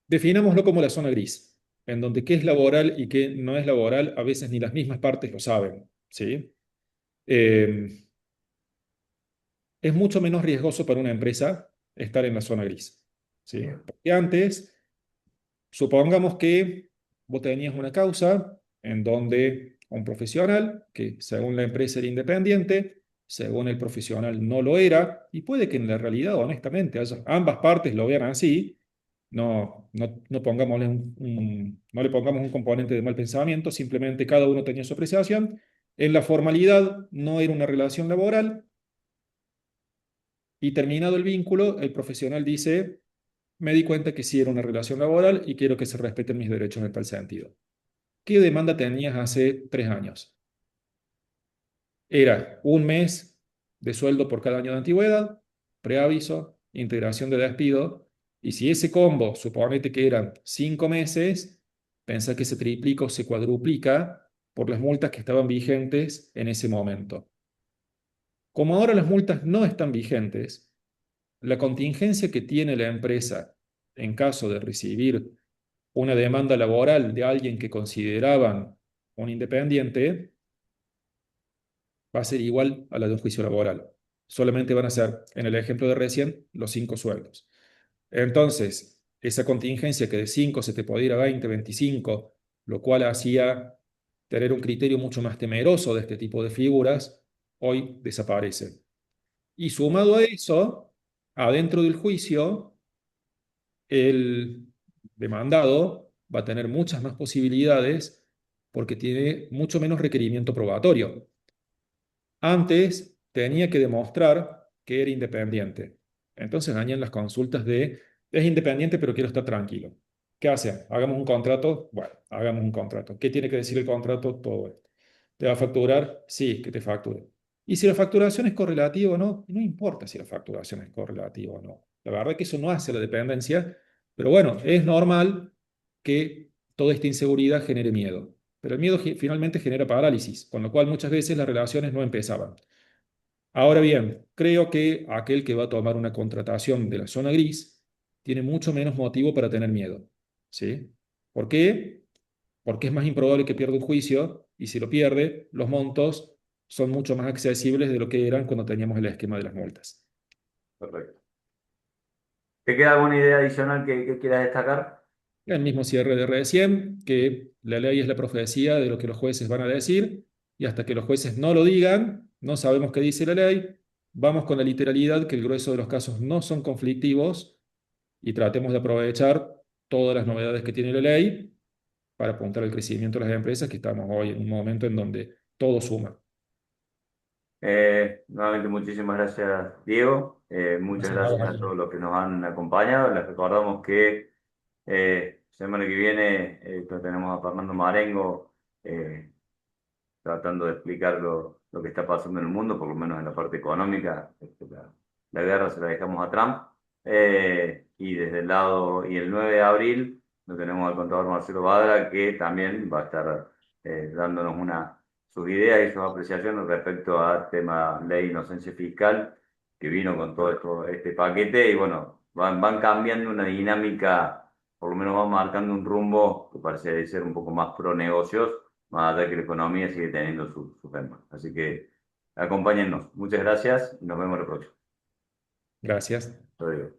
Definámoslo como la zona gris, en donde qué es laboral y qué no es laboral, a veces ni las mismas partes lo saben, ¿sí? Eh, es mucho menos riesgoso para una empresa estar en la zona gris, ¿sí? Porque antes, supongamos que vos tenías una causa en donde un profesional, que según la empresa era independiente, según el profesional no lo era, y puede que en la realidad, honestamente, ambas partes lo vean así, no pongámosle no le pongamos un componente de mal pensamiento, simplemente cada uno tenía su apreciación. En la formalidad no era una relación laboral y terminado el vínculo, el profesional dice, me di cuenta que sí era una relación laboral y quiero que se respeten mis derechos en tal sentido. ¿Qué demanda tenías hace 3 años? Era un mes de sueldo por cada año de antigüedad, preaviso, integración de despido, y si ese combo, suponete que eran 5 meses, pensá que se triplica o se cuadruplica por las multas que estaban vigentes en ese momento. Como ahora las multas no están vigentes, la contingencia que tiene la empresa en caso de recibir una demanda laboral de alguien que consideraban un independiente va a ser igual a la de un juicio laboral. Solamente van a ser, en el ejemplo de recién, los 5 sueldos. Entonces, esa contingencia que de 5 se te podía ir a 20, 25, lo cual hacía tener un criterio mucho más temeroso de este tipo de figuras, hoy desaparece. Y sumado a eso, adentro del juicio, el demandado va a tener muchas más posibilidades porque tiene mucho menos requerimiento probatorio. Antes tenía que demostrar que era independiente. Entonces dañan las consultas de, es independiente pero quiero estar tranquilo. ¿Qué hacen? ¿Hagamos un contrato? Bueno, hagamos un contrato. ¿Qué tiene que decir el contrato? Todo esto. ¿Te va a facturar? Sí, que te facture. Y si la facturación es correlativa o no, no importa si la facturación es correlativa o no. La verdad es que eso no hace la dependencia, pero bueno, es normal que toda esta inseguridad genere miedo. Pero el miedo finalmente genera parálisis, con lo cual muchas veces las relaciones no empezaban. Ahora bien, creo que aquel que va a tomar una contratación de la zona gris tiene mucho menos motivo para tener miedo. ¿sí? ¿Por qué? Porque es más improbable que pierda un juicio y si lo pierde, los montos son mucho más accesibles de lo que eran cuando teníamos el esquema de las multas. Perfecto. ¿Te queda alguna idea adicional que quieras destacar? El mismo cierre de recién, que la ley es la profecía de lo que los jueces van a decir, y hasta que los jueces no lo digan, no sabemos qué dice la ley, vamos con la literalidad, que el grueso de los casos no son conflictivos, y tratemos de aprovechar todas las novedades que tiene la ley para apuntar al crecimiento de las empresas, que estamos hoy en un momento en donde todo suma. Nuevamente, muchísimas gracias, Diego. Muchas Gracias a vos, gracias a Daniel. todos los que nos han acompañado. Les recordamos que semana que viene lo tenemos a Fernando Marengo eh, tratando de explicar lo que está pasando en el mundo, por lo menos en la parte económica. La guerra se la dejamos a Trump. Y desde el lado, y el 9 de abril lo tenemos al contador Marcelo Badra, que también va a estar dándonos sus ideas y sus apreciaciones respecto al tema ley de inocencia fiscal, que vino con todo este paquete, y bueno, van cambiando una dinámica, por lo menos van marcando un rumbo que parece ser un poco más pro negocios, más allá que la economía sigue teniendo sus temas. Así que acompáñennos. Muchas gracias y nos vemos la próxima. Gracias. Hasta luego.